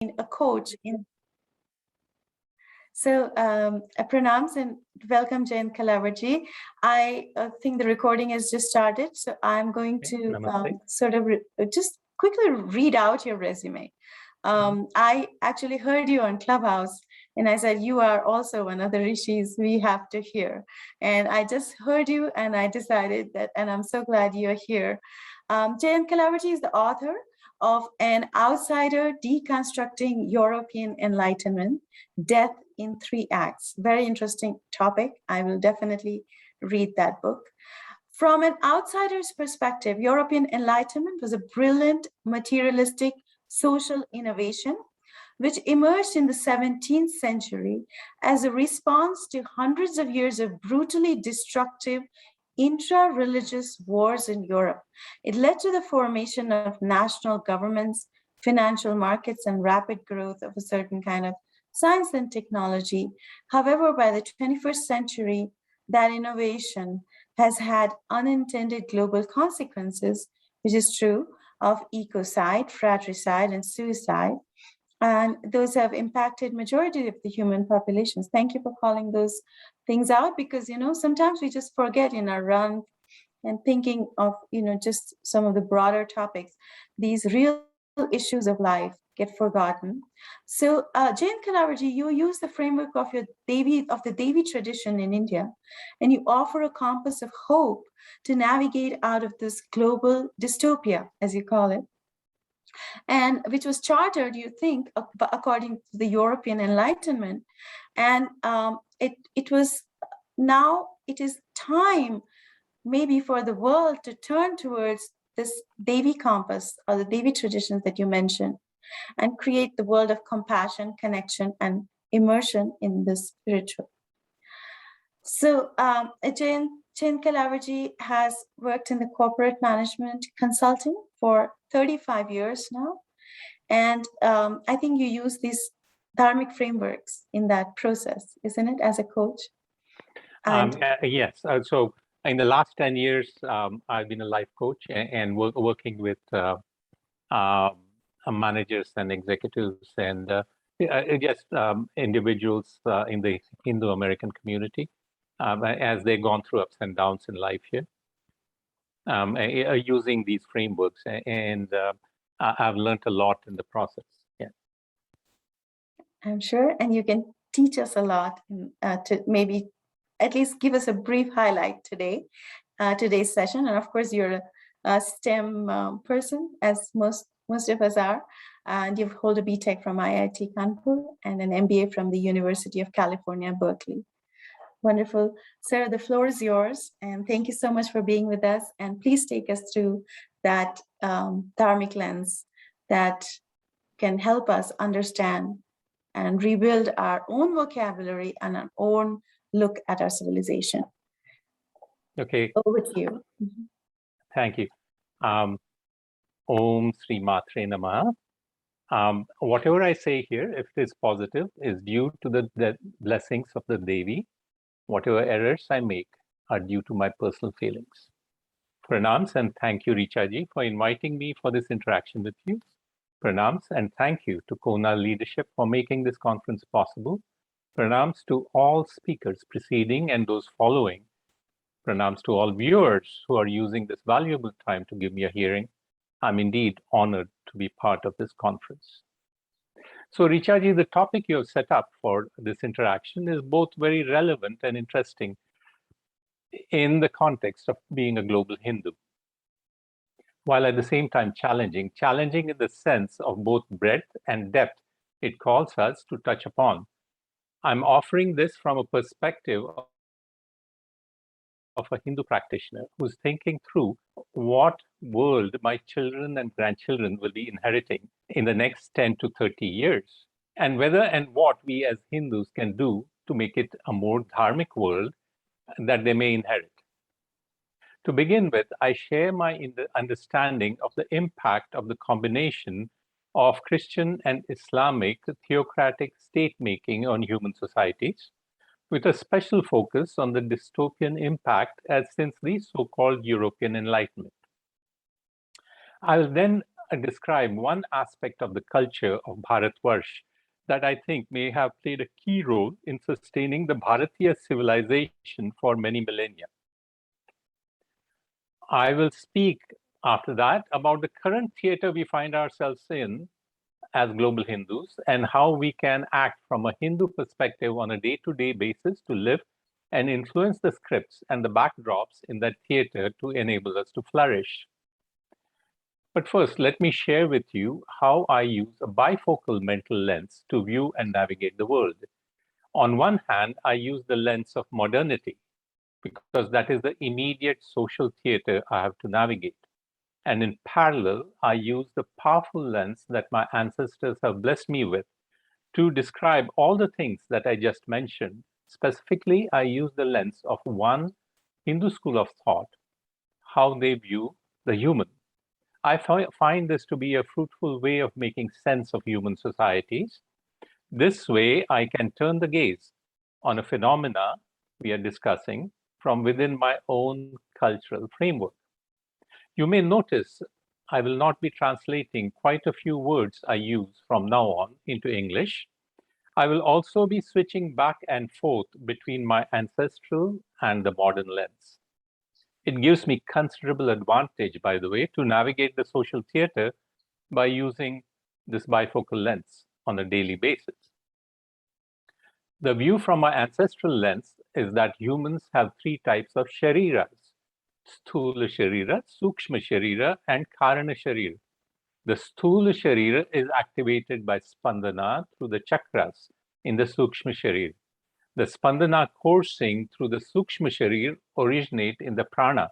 a coach in. So pranams and welcome, Jayant Kalawar ji. I think the recording has just started, so I'm going to sort of just quickly read out your resume. I actually heard you on Clubhouse, and I said, you are also one of the rishis we have to hear. And I just heard you, and I decided that, and I'm so glad you're here. Jayant Kalawar ji is the author of An Outsider Deconstructing European Enlightenment, Death in 3 Acts. Very interesting topic. I will definitely read that book. From an outsider's perspective, European Enlightenment was a brilliant materialistic social innovation which emerged in the 17th century as a response to hundreds of years of brutally destructive intra-religious wars in Europe. It led to the formation of national governments, financial markets, and rapid growth of a certain kind of science and technology. However, by the 21st century, that innovation has had unintended global consequences, which is true of ecocide, fratricide, and suicide. And those have impacted majority of the human populations. Thank you for calling those things out, because, you know, sometimes we just forget in our run and thinking of, you know, just some of the broader topics. These real issues of life get forgotten. So Jayant Kalawar ji, you use the framework of the Devi tradition in India, and you offer a compass of hope to navigate out of this global dystopia, as you call it, and which was chartered, you think, according to the European Enlightenment. And it is time maybe for the world to turn towards this Devi compass or the Devi traditions that you mentioned, and create the world of compassion, connection, and immersion in the spiritual. So Jayant Kalawar ji has worked in the corporate management consulting for 35 years now. And I think you use these dharmic frameworks in that process, isn't it, as a coach? Yes. So in the last 10 years, I've been a life coach and working with managers and executives and just individuals in the Indo-American community as they've gone through ups and downs in life here, using these frameworks. And I've learned a lot in the process. Yeah, I'm sure. And you can teach us a lot to maybe at least give us a brief highlight today's session. And of course, you're a STEM person, as most of us are, and you hold a BTech from IIT Kanpur and an MBA from the University of California, Berkeley. Wonderful. Sir, the floor is yours, and thank you so much for being with us. And please take us through that dharmic lens that can help us understand and rebuild our own vocabulary and our own look at our civilization. Okay. Over to you. Thank you. Om Sri Matre Namaha. Whatever I say here, if it is positive, is due to the blessings of the Devi. Whatever errors I make are due to my personal failings. Pranams, and thank you, Richa ji, for inviting me for this interaction with you. Pranams, and thank you to Kona leadership for making this conference possible. Pranams to all speakers preceding and those following. Pranams to all viewers who are using this valuable time to give me a hearing. I'm indeed honored to be part of this conference. So Richa ji, the topic you have set up for this interaction is both very relevant and interesting in the context of being a global Hindu, while at the same time challenging in the sense of both breadth and depth it calls us to touch upon. I'm offering this from a perspective of a Hindu practitioner who's thinking through what world my children and grandchildren will be inheriting in the next 10 to 30 years, and whether and what we as Hindus can do to make it a more dharmic world that they may inherit. To begin with, I share my understanding of the impact of the combination of Christian and Islamic theocratic state-making on human societies, with a special focus on the dystopian impact as since the so-called European Enlightenment. I will then describe one aspect of the culture of Bharatvarsh that I think may have played a key role in sustaining the Bharatiya civilization for many millennia. I will speak after that about the current theater we find ourselves in as global Hindus and how we can act from a Hindu perspective on a day-to-day basis to live and influence the scripts and the backdrops in that theater to enable us to flourish. But first, let me share with you how I use a bifocal mental lens to view and navigate the world. On one hand, I use the lens of modernity because that is the immediate social theater I have to navigate. And in parallel, I use the powerful lens that my ancestors have blessed me with to describe all the things that I just mentioned. Specifically, I use the lens of one Hindu school of thought, how they view the human. I find this to be a fruitful way of making sense of human societies. This way, I can turn the gaze on a phenomena we are discussing from within my own cultural framework. You may notice I will not be translating quite a few words I use from now on into English. I will also be switching back and forth between my ancestral and the modern lens. It gives me considerable advantage, by the way, to navigate the social theater by using this bifocal lens on a daily basis. The view from my ancestral lens is that humans have three types of shariras: Sthula Sharira, Sukshma Sharira, and Karana Sharira. The Sthula Sharira is activated by Spandana through the chakras in the Sukshma Sharira. The Spandana coursing through the Sukshma Sharira originate in the prana,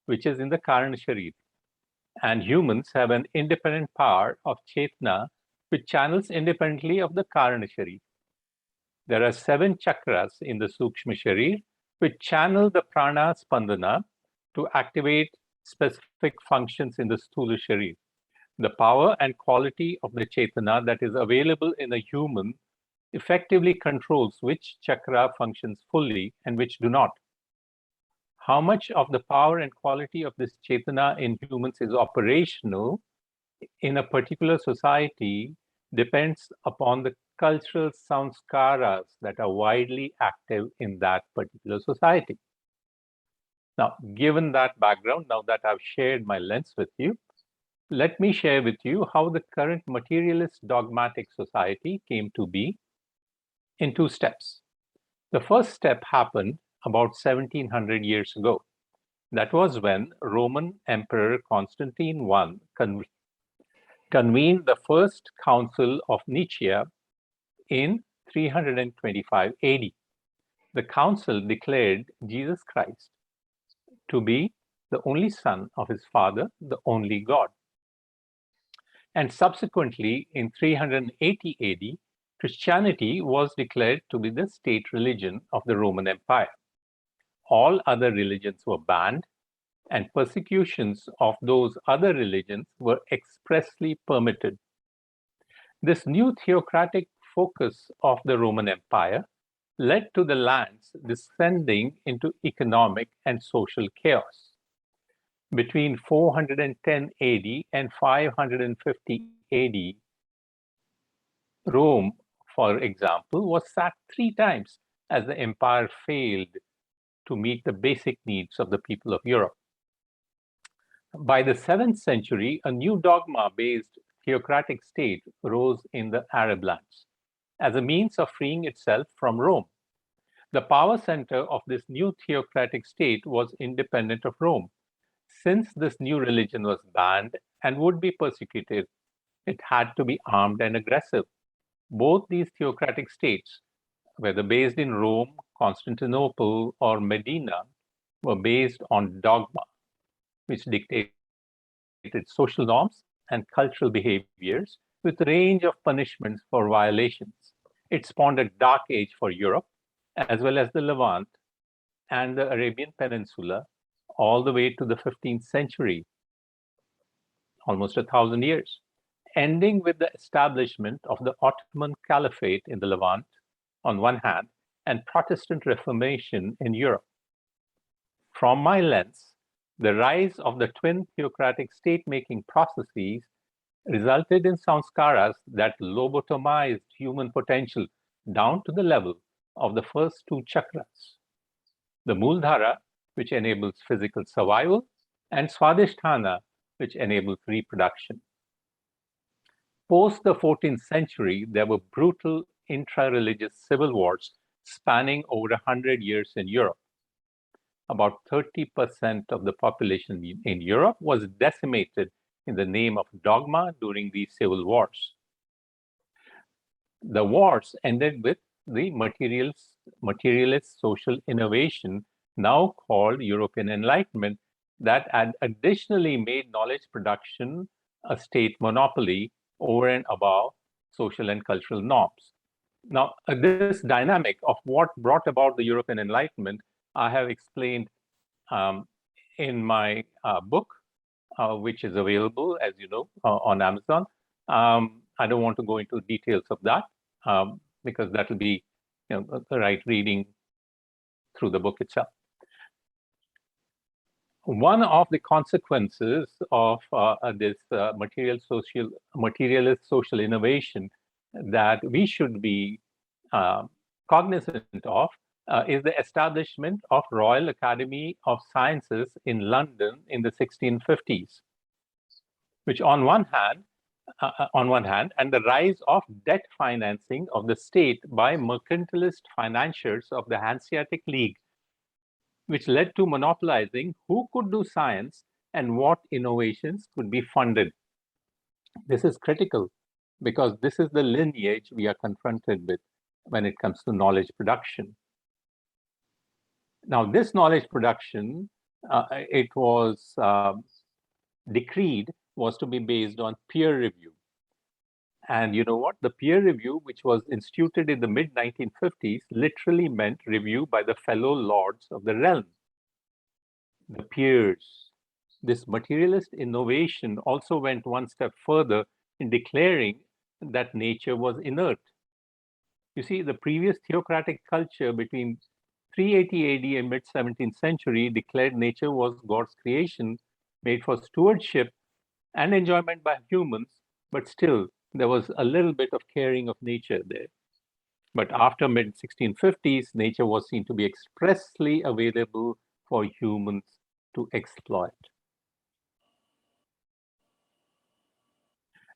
which is in the Karana Sharira. And humans have an independent power of Chetna, which channels independently of the Karana Sharira. There are 7 chakras in the Sukshma Sharira, which channel the prana Spandana to activate specific functions in the Sthula Sharira. The power and quality of the Chetana that is available in a human effectively controls which chakra functions fully and which do not. How much of the power and quality of this Chetana in humans is operational in a particular society depends upon the cultural samskaras that are widely active in that particular society. Now, given that background, now that I've shared my lens with you, let me share with you how the current materialist dogmatic society came to be in 2 steps. The first step happened about 1700 years ago. That was when Roman Emperor Constantine I convened the first Council of Nicaea in 325 AD. The council declared Jesus Christ to be the only Son of his Father, the only God. And subsequently, in 380 AD, Christianity was declared to be the state religion of the Roman Empire. All other religions were banned, and persecutions of those other religions were expressly permitted. This new theocratic focus of the Roman Empire led to the lands descending into economic and social chaos. Between 410 AD and 550 AD, Rome, for example, was sacked 3 times as the empire failed to meet the basic needs of the people of Europe. By the 7th century, a new dogma-based theocratic state rose in the Arab lands as a means of freeing itself from Rome. The power center of this new theocratic state was independent of Rome. Since this new religion was banned and would be persecuted, it had to be armed and aggressive. Both these theocratic states, whether based in Rome, Constantinople, or Medina, were based on dogma, which dictated social norms and cultural behaviors with a range of punishments for violations. It spawned a dark age for Europe, as well as the Levant and the Arabian Peninsula, all the way to the 15th century, almost 1,000 years, ending with the establishment of the Ottoman Caliphate in the Levant on one hand, and Protestant Reformation in Europe. From my lens, the rise of the twin theocratic state-making processes resulted in samskaras that lobotomized human potential down to the level of the first two chakras, the Mooldhara, which enables physical survival, and Swadhisthana, which enables reproduction. Post the 14th century, there were brutal intra-religious civil wars spanning over 100 years in Europe. About 30% of the population in Europe was decimated in the name of dogma during these civil wars. The wars ended with the materialist social innovation, now called European Enlightenment, that had additionally made knowledge production a state monopoly over and above social and cultural norms. Now, this dynamic of what brought about the European Enlightenment, I have explained in my book, which is available, as you know, on Amazon. I don't want to go into details of that because that will be the right reading through the book itself. One of the consequences of this materialist social innovation that we should be cognizant of is the establishment of Royal Academy of Sciences in London in the 1650s, which on one hand, and the rise of debt financing of the state by mercantilist financiers of the Hanseatic League, which led to monopolizing who could do science and what innovations could be funded. This is critical because this is the lineage we are confronted with when it comes to knowledge production. Now, this knowledge production, it was decreed, was to be based on peer review. And you know what? The peer review, which was instituted in the mid-1950s, literally meant review by the fellow lords of the realm, the peers. This materialist innovation also went one step further in declaring that nature was inert. You see, the previous theocratic culture between 380 AD and mid-17th century declared nature was God's creation, made for stewardship and enjoyment by humans, but still there was a little bit of caring of nature there. But after mid-1650s, nature was seen to be expressly available for humans to exploit.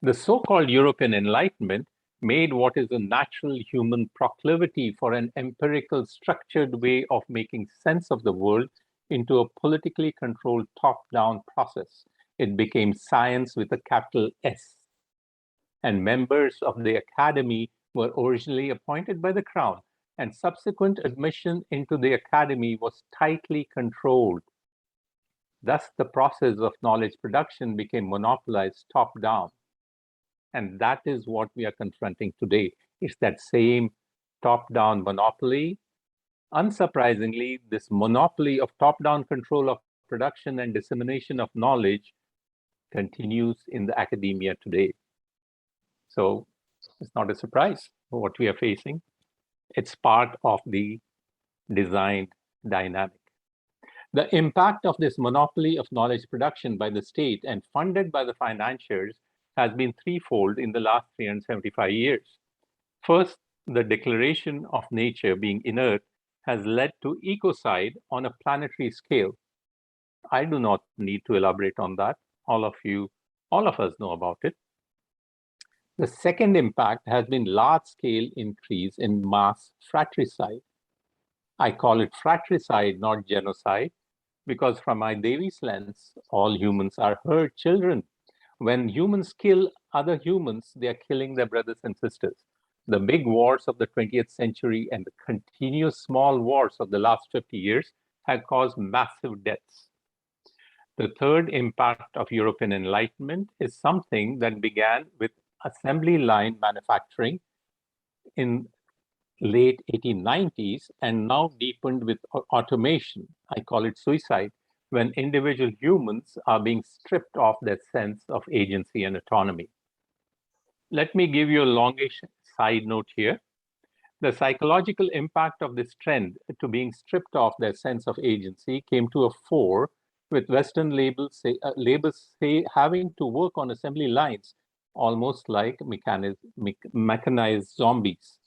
The so-called European Enlightenment made what is a natural human proclivity for an empirical, structured way of making sense of the world into a politically controlled top-down process. It became science with a capital S. And members of the academy were originally appointed by the crown, and subsequent admission into the academy was tightly controlled. Thus, the process of knowledge production became monopolized top-down. And that is what we are confronting today. It's that same top-down monopoly. Unsurprisingly, this monopoly of top-down control of production and dissemination of knowledge continues in the academia today. So it's not a surprise for what we are facing. It's part of the designed dynamic. The impact of this monopoly of knowledge production by the state and funded by the financiers has been threefold in the last 375 years. First, the declaration of nature being inert has led to ecocide on a planetary scale. I do not need to elaborate on that. All of us know about it. The second impact has been large-scale increase in mass fratricide. I call it fratricide, not genocide, because from my Devi's lens, all humans are her children. When humans kill other humans, they are killing their brothers and sisters. The big wars of the 20th century and the continuous small wars of the last 50 years have caused massive deaths. The third impact of European Enlightenment is something that began with assembly line manufacturing in late 1890s and now deepened with automation. I call it suicide, when individual humans are being stripped of their sense of agency and autonomy. Let me give you a longish side note here. The psychological impact of this trend to being stripped of their sense of agency came to a fore with Western labels having to work on assembly lines almost like mechanized zombies.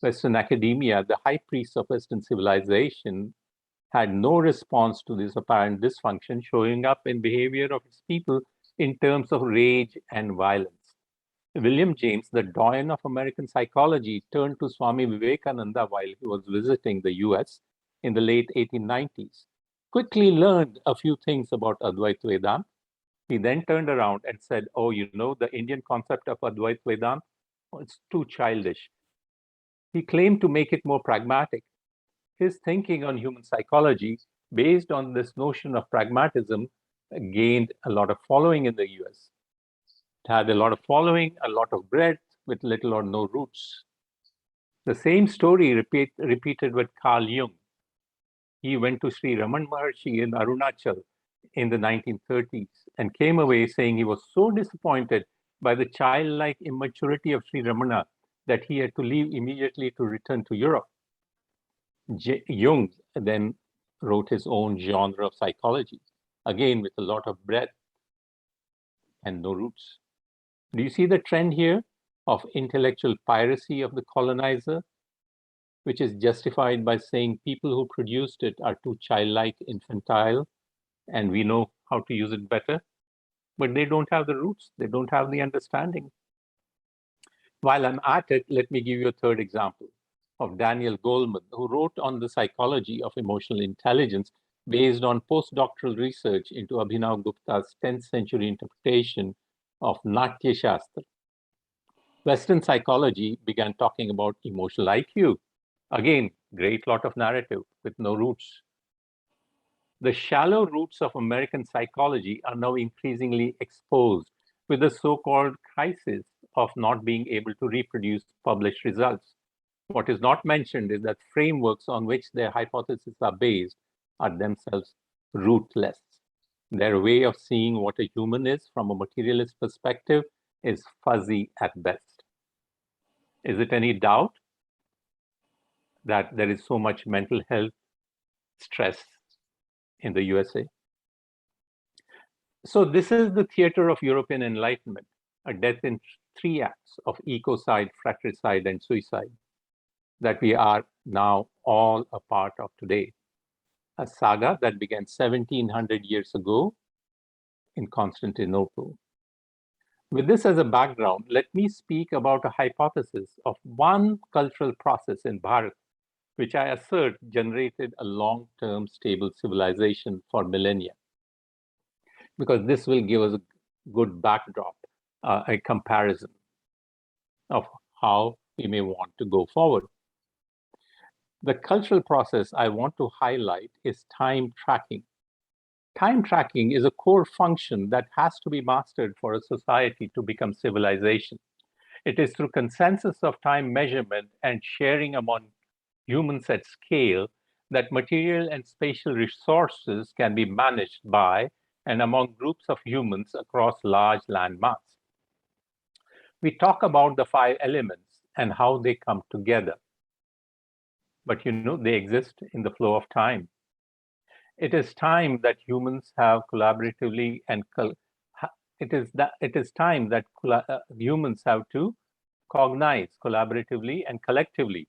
Western academia, the high priest of Western civilization, had no response to this apparent dysfunction showing up in behavior of its people in terms of rage and violence. William James, the doyen of American psychology, turned to Swami Vivekananda while he was visiting the US in the late 1890s, quickly learned a few things about Advaita Vedanta. He then turned around and said, oh, you know, the Indian concept of Advaita Vedanta, it's too childish. He claimed to make it more pragmatic. His thinking on human psychology, based on this notion of pragmatism, gained a lot of following in the US. It had a lot of following, a lot of breadth with little or no roots. The same story repeated with Carl Jung. He went to Sri Raman Maharshi in Arunachal in the 1930s and came away saying he was so disappointed by the childlike immaturity of Sri Ramana that he had to leave immediately to return to Europe. Jung then wrote his own genre of psychology, again with a lot of breadth and no roots. Do you see the trend here of intellectual piracy of the colonizer, which is justified by saying people who produced it are too childlike, infantile, and we know how to use it better, but they don't have the roots, they don't have the understanding. While I'm at it, let me give you a third example of Daniel Goleman, who wrote on the psychology of emotional intelligence based on postdoctoral research into Abhinav Gupta's 10th century interpretation of Natya Shastra. Western psychology began talking about emotional IQ. Again, great lot of narrative with no roots. The shallow roots of American psychology are now increasingly exposed with the so-called crisis of not being able to reproduce published results. What is not mentioned is that frameworks on which their hypotheses are based are themselves rootless. Their way of seeing what a human is from a materialist perspective is fuzzy at best. Is it any doubt that there is so much mental health stress in the USA? So this is the theater of European Enlightenment, a death in 3 acts of ecocide, fratricide, and suicide that we are now all a part of today. A saga that began 1700 years ago in Constantinople. With this as a background, let me speak about a hypothesis of one cultural process in Bharath, which I assert generated a long-term stable civilization for millennia. Because this will give us a good backdrop, a comparison of how we may want to go forward. The cultural process I want to highlight is time tracking. Time tracking is a core function that has to be mastered for a society to become civilization. It is through consensus of time measurement and sharing among humans at scale that material and spatial resources can be managed by and among groups of humans across large land mass. We talk about the 5 elements and how they come together. But you know, they exist in the flow of time. It is time that humans have collaboratively and humans have to cognize collaboratively and collectively.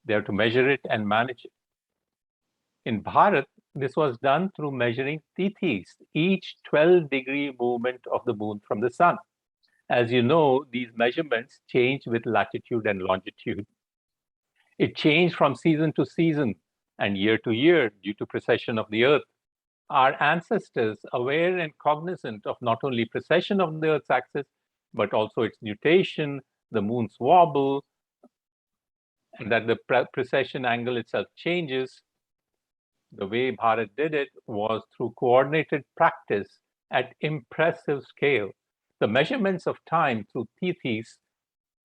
They have to measure it and manage it. In Bharath, this was done through measuring tithis, each 12-degree movement of the moon from the sun. As you know, these measurements change with latitude and longitude. It changed from season to season and year to year due to precession of the Earth. Our ancestors, aware and cognizant of not only precession of the Earth's axis, but also its nutation, the moon's wobble, and that the precession angle itself changes, the way Bharath did it was through coordinated practice at impressive scale. The measurements of time through tithis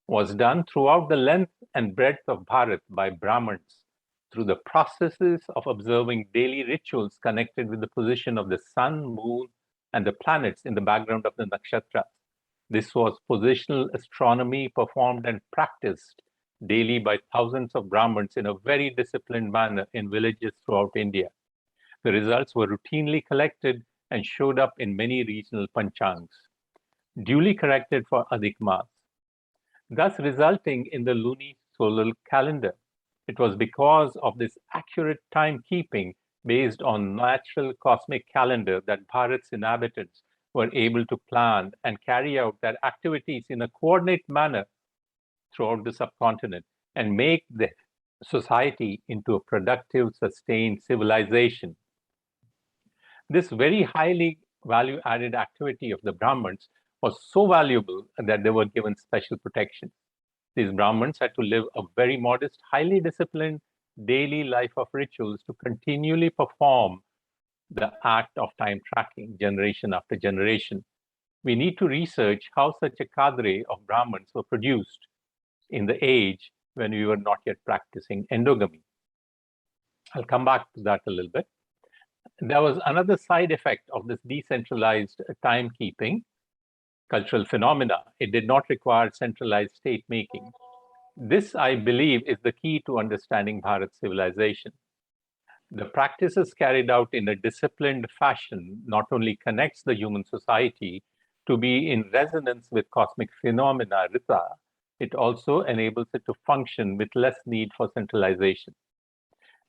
was done throughout the length and breadth of Bharath by Brahmins through the processes of observing daily rituals connected with the position of the sun, moon, and the planets in the background of the nakshatras. This was positional astronomy performed and practiced daily by thousands of Brahmins in a very disciplined manner in villages throughout India. The results were routinely collected and showed up in many regional panchangs. duly corrected for Adhik Maas, thus resulting in the lunisolar calendar. It was because of this accurate timekeeping based on natural cosmic calendar that Bharat's inhabitants were able to plan and carry out their activities in a coordinate manner throughout the subcontinent and make the society into a productive, sustained civilization. This very highly value-added activity of the Brahmins was so valuable that they were given special protection. These Brahmins had to live a very modest, highly disciplined daily life of rituals to continually perform the act of time tracking generation after generation. We need to research how such a cadre of Brahmins were produced in the age when we were not yet practicing endogamy. I'll come back to that a little bit. There was another side effect of this decentralized timekeeping cultural phenomena. It did not require centralized state making. This, I believe, is the key to understanding Bharat's civilization. The practices carried out in a disciplined fashion not only connects the human society to be in resonance with cosmic phenomena, Rita, it also enables it to function with less need for centralization.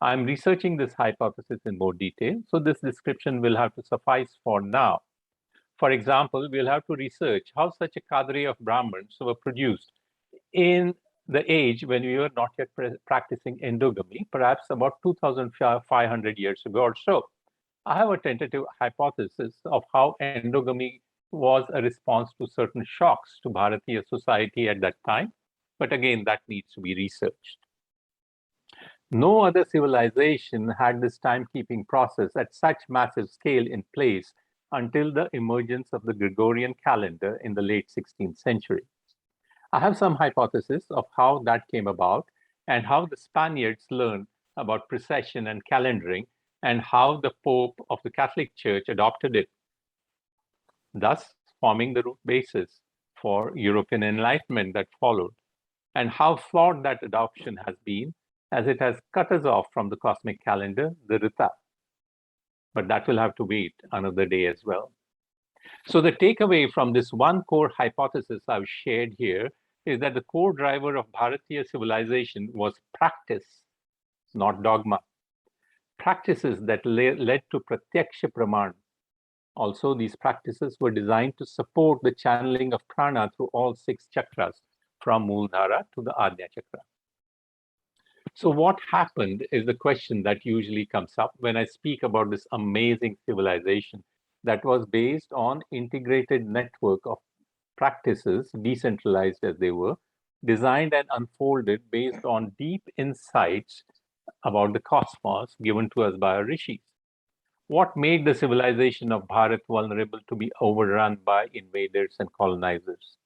I'm researching this hypothesis in more detail, so this description will have to suffice for now. For example, we'll have to research how such a cadre of Brahmins were produced in the age when we were not yet practicing endogamy, perhaps about 2,500 years ago or so. I have a tentative hypothesis of how endogamy was a response to certain shocks to Bharatiya society at that time, but again, that needs to be researched. No other civilization had this timekeeping process at such massive scale in place until the emergence of the Gregorian calendar in the late 16th century. I have some hypothesis of how that came about and how the Spaniards learned about precession and calendaring and how the Pope of the Catholic Church adopted it, thus forming the root basis for European Enlightenment that followed, and how flawed that adoption has been as it has cut us off from the cosmic calendar, the Rita. But that will have to wait another day as well. So the takeaway from this one core hypothesis I've shared here is that the core driver of Bharatiya civilization was practice, not dogma. Practices that led to pratyaksha praman. Also, these practices were designed to support the channeling of prana through all 6 chakras, from Mooladhara to the Ajna chakra. So what happened is the question that usually comes up when I speak about this amazing civilization that was based on integrated network of practices, decentralized as they were, designed and unfolded based on deep insights about the cosmos given to us by our rishis. What made the civilization of Bharat vulnerable to be overrun by invaders and colonizers?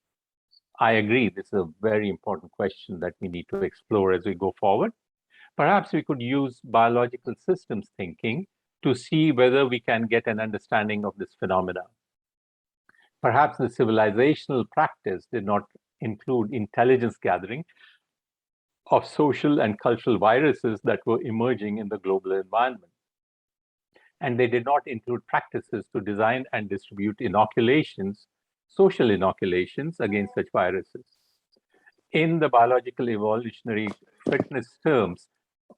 I agree, this is a very important question that we need to explore as we go forward. Perhaps we could use biological systems thinking to see whether we can get an understanding of this phenomena. Perhaps the civilizational practice did not include intelligence gathering of social and cultural viruses that were emerging in the global environment. And they did not include practices to design and distribute inoculations, social inoculations against such viruses. In the biological evolutionary fitness terms,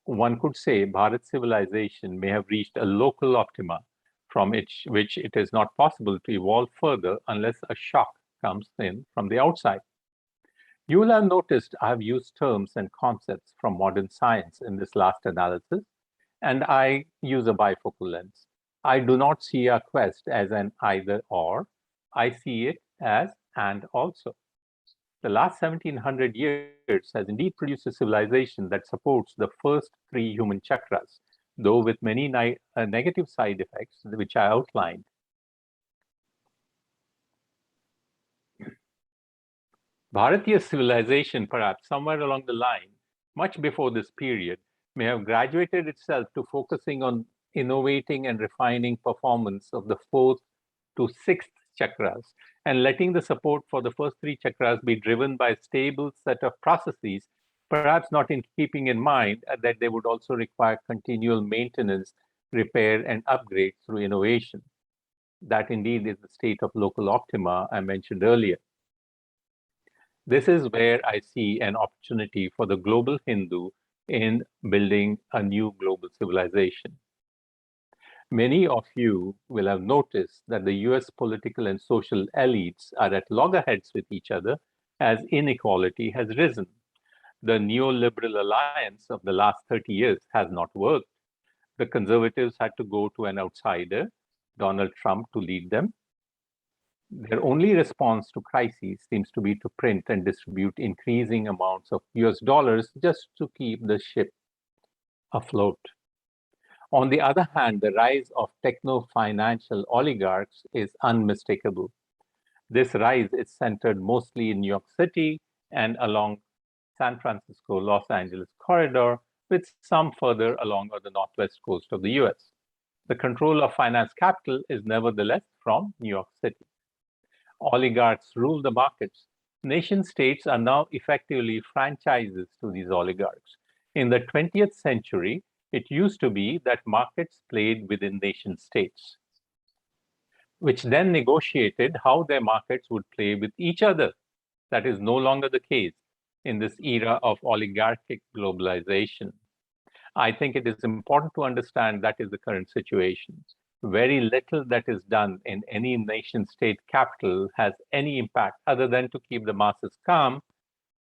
one could say Bharat civilization may have reached a local optima from which it is not possible to evolve further unless a shock comes in from the outside. You will have noticed I have used terms and concepts from modern science in this last analysis, and I use a bifocal lens. I do not see our quest as an either or, I see it as and also. The last 1700 years has indeed produced a civilization that supports the first 3 human chakras, though with many negative side effects, which I outlined. Bharatiya civilization, perhaps somewhere along the line, much before this period, may have graduated itself to focusing on innovating and refining performance of the 4th to 6th chakras and letting the support for the first 3 chakras be driven by a stable set of processes, perhaps not in keeping in mind that they would also require continual maintenance, repair, and upgrade through innovation. That indeed is the state of local optima I mentioned earlier. This is where I see an opportunity for the global Hindu in building a new global civilization. Many of you will have noticed that the US political and social elites are at loggerheads with each other as inequality has risen. The neoliberal alliance of the last 30 years has not worked. The conservatives had to go to an outsider, Donald Trump, to lead them. Their only response to crises seems to be to print and distribute increasing amounts of US dollars just to keep the ship afloat. On the other hand, the rise of techno-financial oligarchs is unmistakable. This rise is centered mostly in New York City and along San Francisco, Los Angeles corridor, with some further along the northwest coast of the US. The control of finance capital is nevertheless from New York City. Oligarchs rule the markets. Nation states are now effectively franchises to these oligarchs. In the 20th century, it used to be that markets played within nation states, which then negotiated how their markets would play with each other. That is no longer the case in this era of oligarchic globalization. I think it is important to understand that is the current situation. Very little that is done in any nation state capital has any impact other than to keep the masses calm,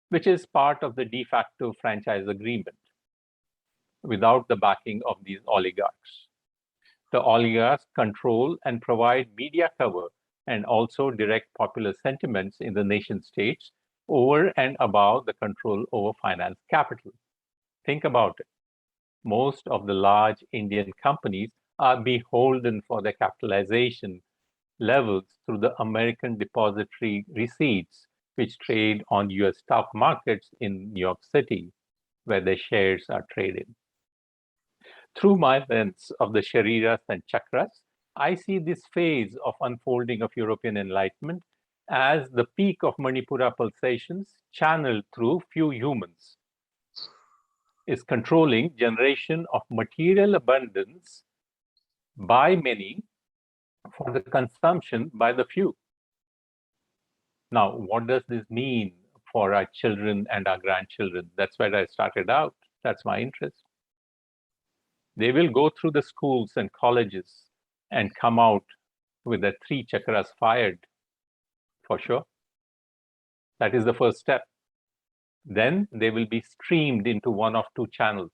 which is part of the de facto franchise agreement, without the backing of these oligarchs. The oligarchs control and provide media cover and also direct popular sentiments in the nation states over and above the control over finance capital. Think about it. Most of the large Indian companies are beholden for their capitalization levels through the American depository receipts, which trade on US stock markets in New York City, where their shares are traded. Through my lens of the Shariras and Chakras, I see this phase of unfolding of European Enlightenment as the peak of Manipura pulsations channeled through few humans, is controlling generation of material abundance by many for the consumption by the few. Now, what does this mean for our children and our grandchildren? That's where I started out. That's my interest. They will go through the schools and colleges and come out with their 3 chakras fired, for sure. That is the first step. Then they will be streamed into one of 2 channels,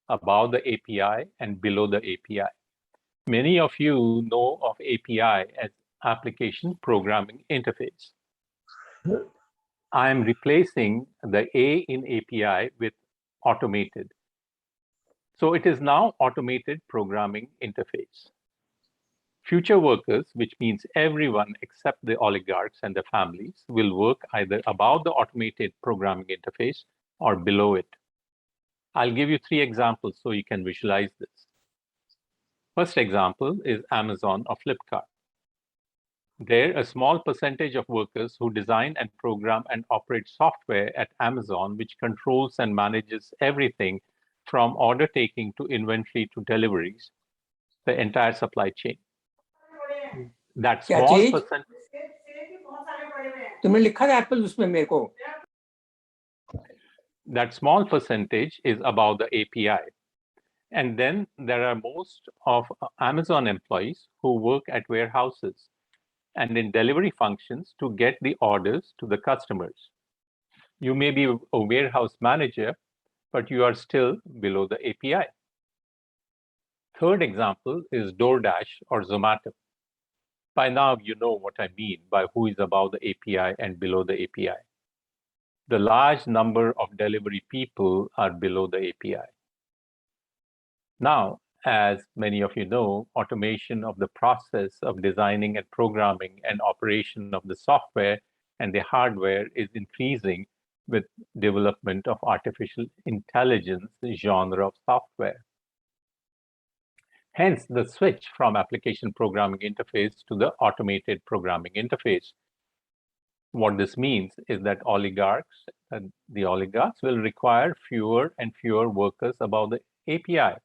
above the API and below the API. Many of you know of API as Application Programming Interface. I am replacing the A in API with automated. So it is now automated programming interface. Future workers, which means everyone except the oligarchs and their families, will work either above the automated programming interface or below it. I'll give you 3 examples so you can visualize this. First example is Amazon or Flipkart. There, a small percentage of workers who design and program and operate software at Amazon, which controls and manages everything from order taking to inventory to deliveries, the entire supply chain. That small percent. तुमने लिखा था Apple उसमें मेरे को. That small percentage is about the API. And then there are most of Amazon employees who work at warehouses and in delivery functions to get the orders to the customers. You may be a warehouse manager, but you are still below the API. Third example is DoorDash or Zomato. By now, you know what I mean by who is above the API and below the API. The large number of delivery people are below the API. Now, as many of you know, automation of the process of designing and programming and operation of the software and the hardware is increasing with development of artificial intelligence genre of software. Hence, the switch from application programming interface to the automated programming interface. What this means is that the oligarchs will require fewer and fewer workers above the API.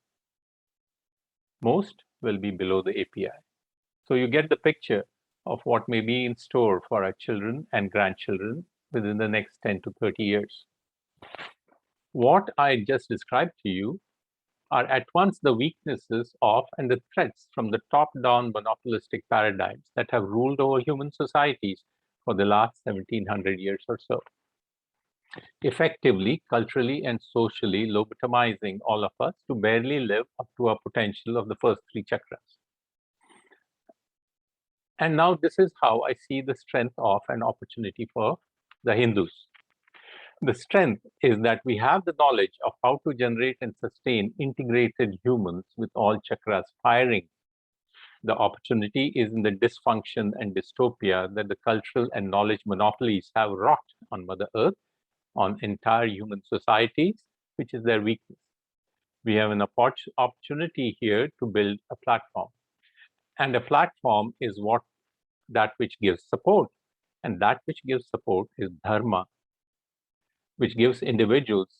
Most will be below the API. So you get the picture of what may be in store for our children and grandchildren within the next 10 to 30 years. What I just described to you are at once the weaknesses of and the threats from the top-down monopolistic paradigms that have ruled over human societies for the last 1700 years or so, effectively, culturally, and socially lobotomizing all of us to barely live up to our potential of the first three chakras. And now this is how I see the strength of an opportunity for the Hindus. The strength is that we have the knowledge of how to generate and sustain integrated humans with all chakras firing. The opportunity is in the dysfunction and dystopia that the cultural and knowledge monopolies have wrought on Mother Earth, on entire human societies, which is their weakness. We have an opportunity here to build a platform. And a platform is that which gives support. And that which gives support is Dharma, which gives individuals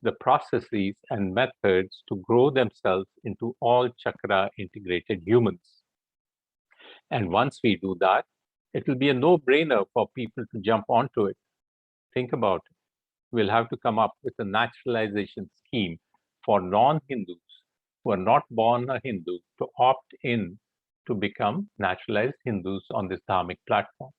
the processes and methods to grow themselves into all chakra integrated humans. And once we do that, it will be a no-brainer for people to jump onto it. Think about it. We'll have to come up with a naturalization scheme for non-Hindus who are not born a Hindu to opt in to become naturalized Hindus on this dharmic platform.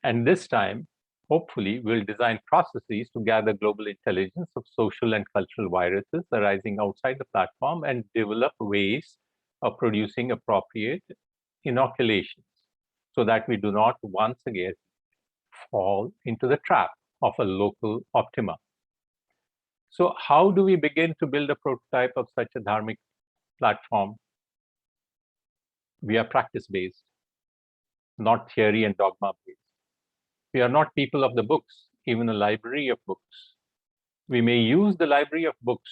And this time, hopefully, we'll design processes to gather global intelligence of social and cultural viruses arising outside the platform and develop ways of producing appropriate inoculations so that we do not once again fall into the trap of a local optima. So how do we begin to build a prototype of such a dharmic platform? We are practice-based, not theory and dogma-based. We are not people of the books, even a library of books. We may use the library of books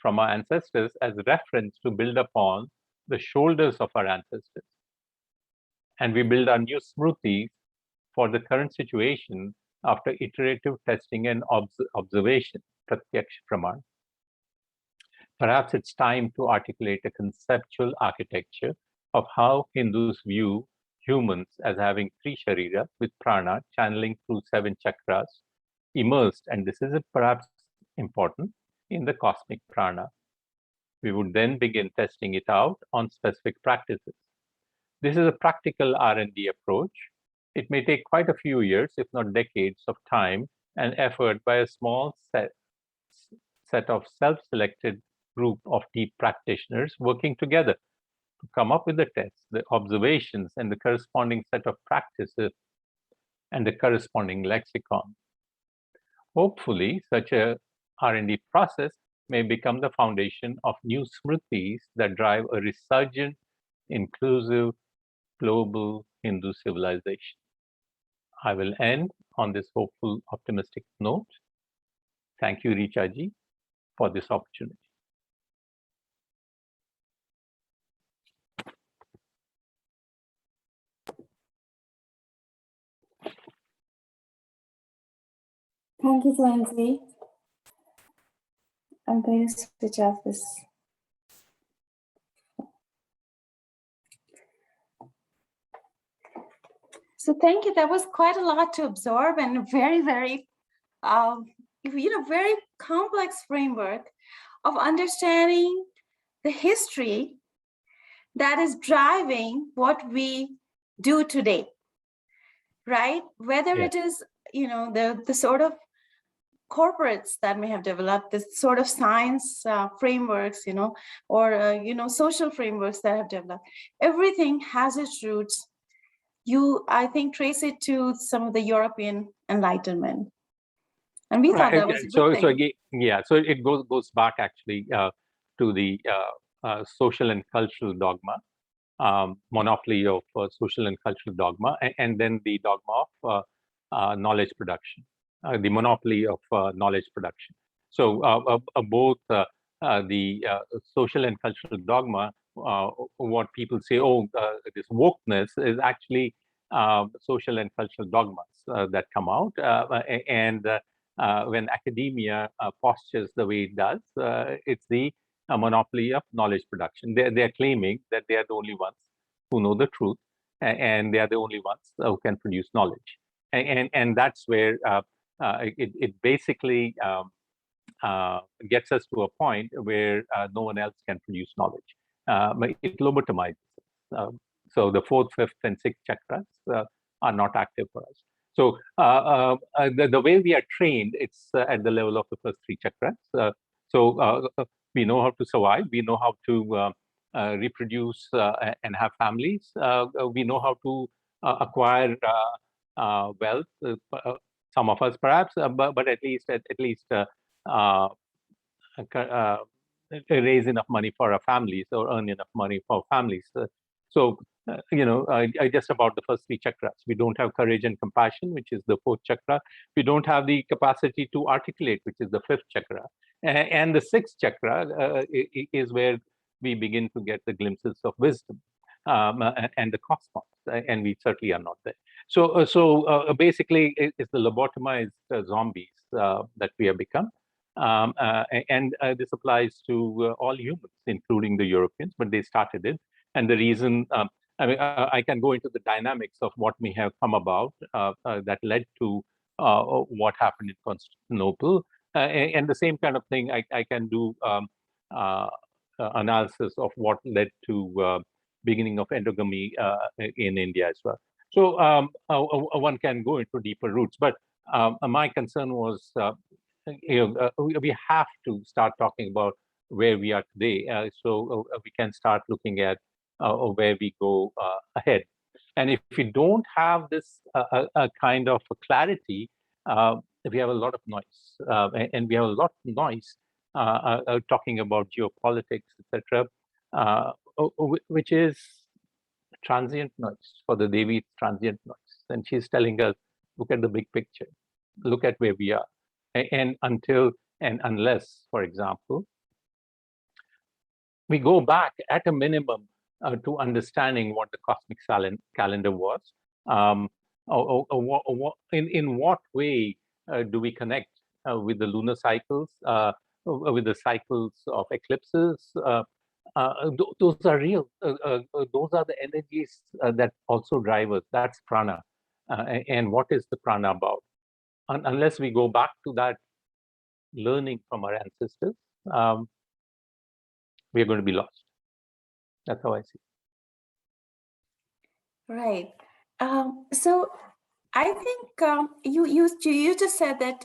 from our ancestors as reference to build upon the shoulders of our ancestors. And we build our new smrutis for the current situation after iterative testing and observation, pratyaksha praman. Perhaps it's time to articulate a conceptual architecture of how Hindus view humans as having three shariras with prana channeling through 7 chakras, immersed, and this is perhaps important, in the cosmic prana. We would then begin testing it out on specific practices. This is a practical R&D approach. It may take quite a few years, if not decades, of time and effort by a small set of self-selected group of deep practitioners working together to come up with the tests, the observations, and the corresponding set of practices and the corresponding lexicon. Hopefully, such a R&D process may become the foundation of new smritis that drive a resurgent, inclusive, global Hindu civilization. I will end on this hopeful, optimistic note. Thank you, Richa-ji, for this opportunity. Thank you, Jayant. I'm going to switch off this. So thank you. That was quite a lot to absorb and a very, very, very complex framework of understanding the history that is driving what we do today, right? Whether it is, the sort of corporates that may have developed this sort of science frameworks, or, social frameworks that have developed. Everything has its roots. I think, trace it to some of the European Enlightenment. And we thought that was a good thing. So it goes back actually to the social and cultural dogma, monopoly of social and cultural dogma, and then the dogma of knowledge production, the monopoly of knowledge production. So both the social and cultural dogma, what people say, this wokeness is actually social and cultural dogmas that come out. And when academia postures the way it does, it's the a monopoly of knowledge production. They're claiming that they are the only ones who know the truth, and they are the only ones who can produce knowledge. And that's where it basically gets us to a point where no one else can produce knowledge. It lobotomizes. So the fourth, fifth, and sixth chakras are not active for us. So the way we are trained, it's at the level of the first three chakras. So we know how to survive. We know how to reproduce and have families. We know how to acquire wealth. Some of us, perhaps, but at least raise enough money for our families or earn enough money for families. So just about the first three chakras. We don't have courage and compassion, which is the fourth chakra. We don't have the capacity to articulate, which is the fifth chakra. And the sixth chakra is where we begin to get the glimpses of wisdom and the cosmos, and we certainly are not there. So basically, it's the lobotomized zombies that we have become. And this applies to all humans, including the Europeans, but they started it. And the reason, I can go into the dynamics of what may have come about that led to what happened in Constantinople. And the same kind of thing, I can do analysis of what led to beginning of endogamy in India as well. So one can go into deeper roots, but my concern was, we have to start talking about where we are today, so we can start looking at where we go ahead. And if we don't have this a kind of clarity, we have a lot of noise, and we have a lot of noise talking about geopolitics, etc., which is transient noise. For the Devi, it's transient noise, and she's telling us, look at the big picture, look at where we are. And until and unless, for example, we go back at a minimum to understanding what the cosmic calendar was, in what way do we connect with the lunar cycles, with the cycles of eclipses? Those are real. Those are the energies that also drive us. That's prana. And what is the prana about? Unless we go back to that learning from our ancestors, we are going to be lost. That's how I see it. Right. So I think you just said that,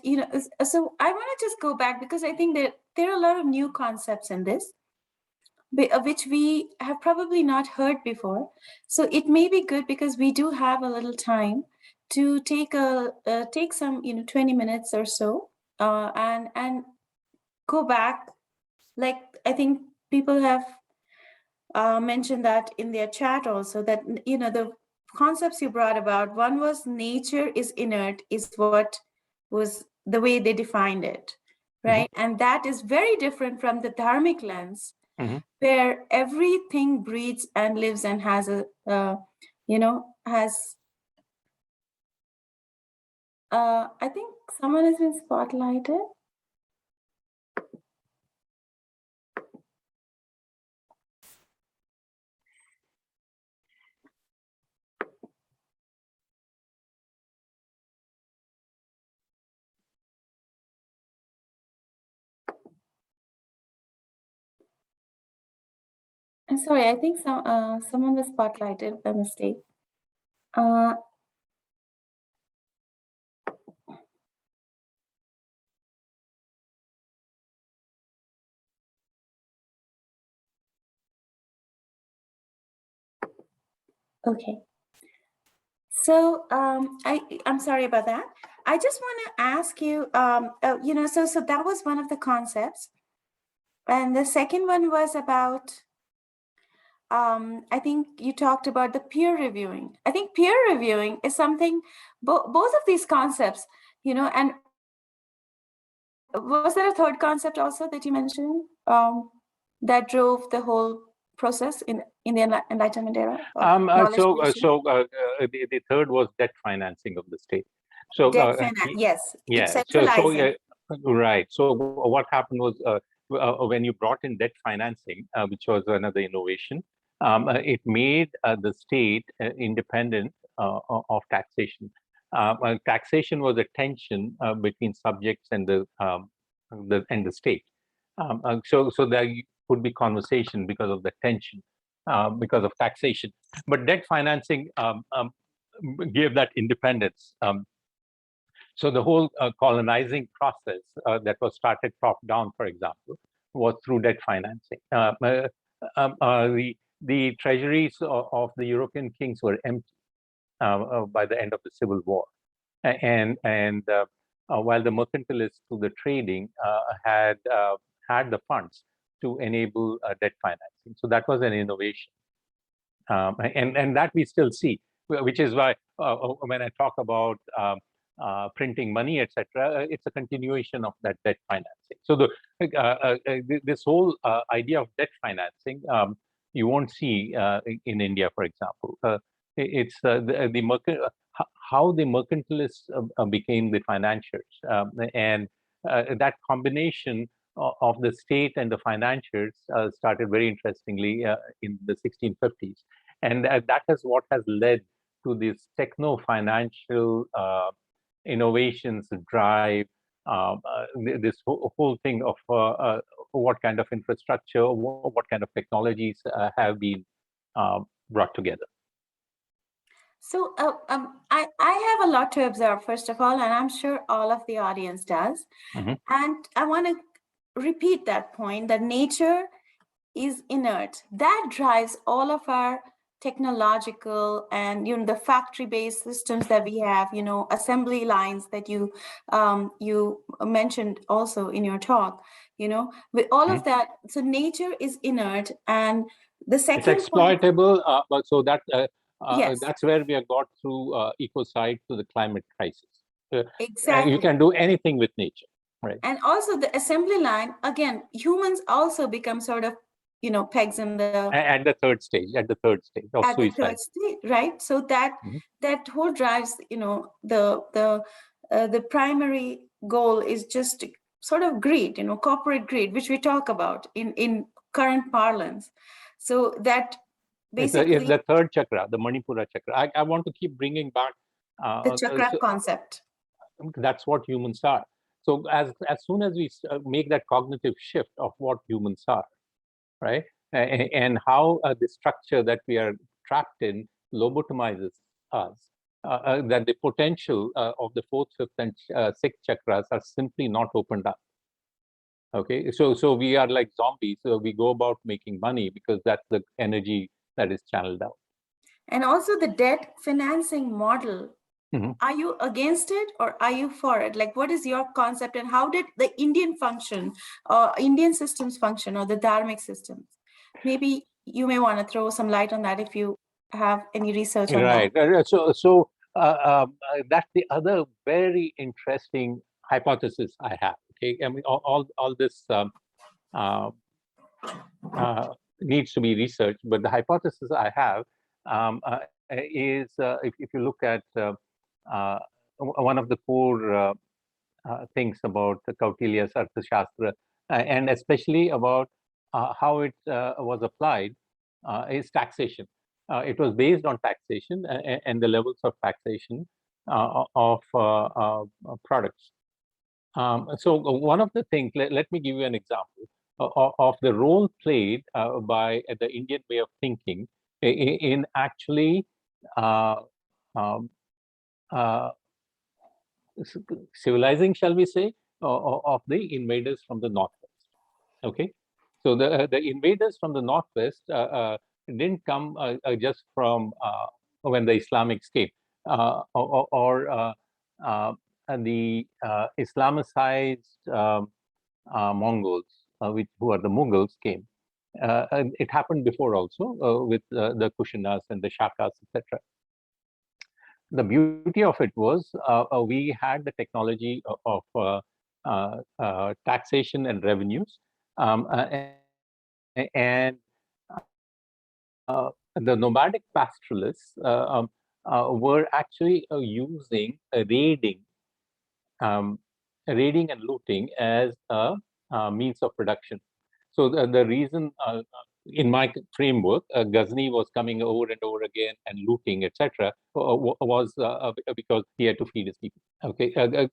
so I want to just go back, because I think that there are a lot of new concepts in this, which we have probably not heard before. So it may be good, because we do have a little time to take some 20 minutes or so and go back. Like, I think people have mentioned that in their chat also, that the concepts you brought about, one was nature is inert, is what was the way they defined it, right? Mm-hmm. And that is very different from the dharmic lens, mm-hmm. where everything breathes and lives and has I think someone has been spotlighted. I'm sorry, I think someone was spotlighted by mistake. Okay. So I'm sorry about that. I just want to ask you, so that was one of the concepts. And the second one was about, I think you talked about the peer reviewing. I think peer reviewing is something, both of these concepts, and was there a third concept also that you mentioned that drove the whole process in the Enlightenment era? The third was debt financing of the state. So debt finance, yes. Yeah. Right. So what happened was when you brought in debt financing, which was another innovation, it made the state independent of taxation. Taxation was a tension between subjects and the state. So there could be conversation because of the tension, because of taxation. But debt financing gave that independence. So the whole colonizing process that was started top down, for example, was through debt financing. The treasuries of the European kings were empty by the end of the Civil War, and while the mercantilists through the trading had the funds to enable debt financing. So that was an innovation, and that we still see, which is why when I talk about printing money, etc., it's a continuation of that debt financing. So this whole idea of debt financing, you won't see in India, for example. It's how the mercantilists became the financiers, and that combination of the state and the financiers started very interestingly in the 1650s, and that is what has led to this techno-financial innovations drive this whole thing of what kind of infrastructure, what kind of technologies have been brought together. So I have a lot to observe, first of all, and I'm sure all of the audience does. Mm-hmm. And I want to repeat that point, that nature is inert. That drives all of our technological and the factory-based systems that we have, assembly lines that you mentioned also in your talk, with all of that. So nature is inert, and the second it's exploitable, but so that yes, that's where we have got through ecocide to the climate crisis. Exactly. You can do anything with nature, right? And also the assembly line, again, humans also become sort of pegs in the at the third stage of at suicide. The third stage, right? So that that whole drives, the primary goal is just sort of greed, corporate greed, which we talk about in current parlance. So that basically it's the third chakra, the Manipura chakra. I want to keep bringing back the chakra concept. That's what humans are. So as soon as we make that cognitive shift of what humans are, right, and how the structure that we are trapped in lobotomizes us, that the potential of the fourth, fifth, and sixth chakras are simply not opened up. Okay, so we are like zombies. So we go about making money because that's the energy that is channeled out. And also the debt financing model. Are you against it or are you for it? Like, what is your concept, and how did the Indian function, Indian systems function, or the dharmic systems? Maybe you may want to throw some light on that if you have any research on that. Right. So that's the other very interesting hypothesis I have. Okay, I mean all this needs to be researched, but the hypothesis I have is if you look at one of the core things about the Kautilya's Arthashastra, and especially about how it was applied, is taxation. It was based on taxation and the levels of taxation of products. So one of the things, let me give you an example of the role played by the Indian way of thinking in actually civilizing, shall we say, of the invaders from the northwest. Okay, so the invaders from the northwest didn't come just from when the Islamics came, or the Islamicized Mongols, who are the Mughals, came. And it happened before also with the Kushanas and the Shakas, etc. The beauty of it was we had the technology of taxation and revenues, and the nomadic pastoralists were actually using raiding and looting as a means of production. So the reason in my framework, Ghazni was coming over and over again and looting, etc., was because he had to feed his people. Okay. I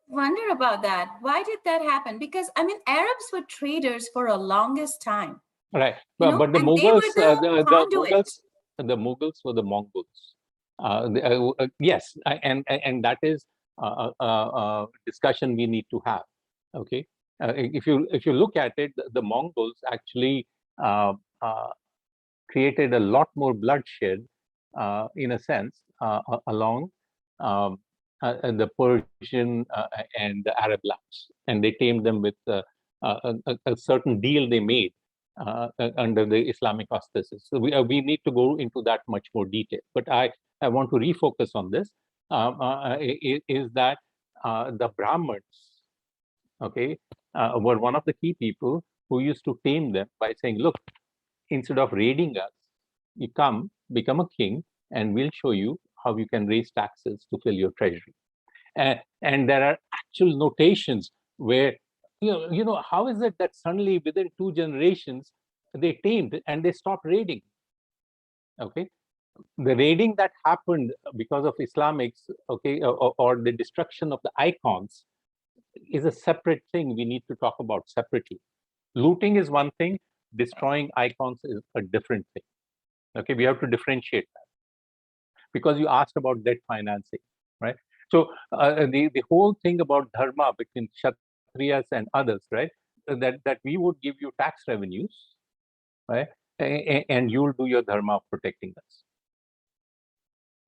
wonder about that. Why did that happen? Because I mean, Arabs were traders for a longest time. Right, but the Mughals, the Mughals were the Mongols. Yes, and that is a discussion we need to have. Okay, if you look at it, the Mongols actually created a lot more bloodshed, in a sense, along the Persian and the Arab lands, and they tamed them with a certain deal they made under the Islamic auspices. So we need to go into that much more detail. But I want to refocus on this, is that the Brahmins, okay, were one of the key people who used to tame them by saying, look, instead of raiding us, you come, become a king, and we'll show you how you can raise taxes to fill your treasury. And there are actual notations where, how is it that suddenly within 2 generations, they tamed and they stopped raiding? Okay. The raiding that happened because of Islamics, okay, or the destruction of the icons is a separate thing we need to talk about separately. Looting is one thing, destroying icons is a different thing. Okay, we have to differentiate that. Because you asked about debt financing, right? So the whole thing about dharma between Kshatriyas and others, right? That we would give you tax revenues, right? And you'll do your dharma of protecting us.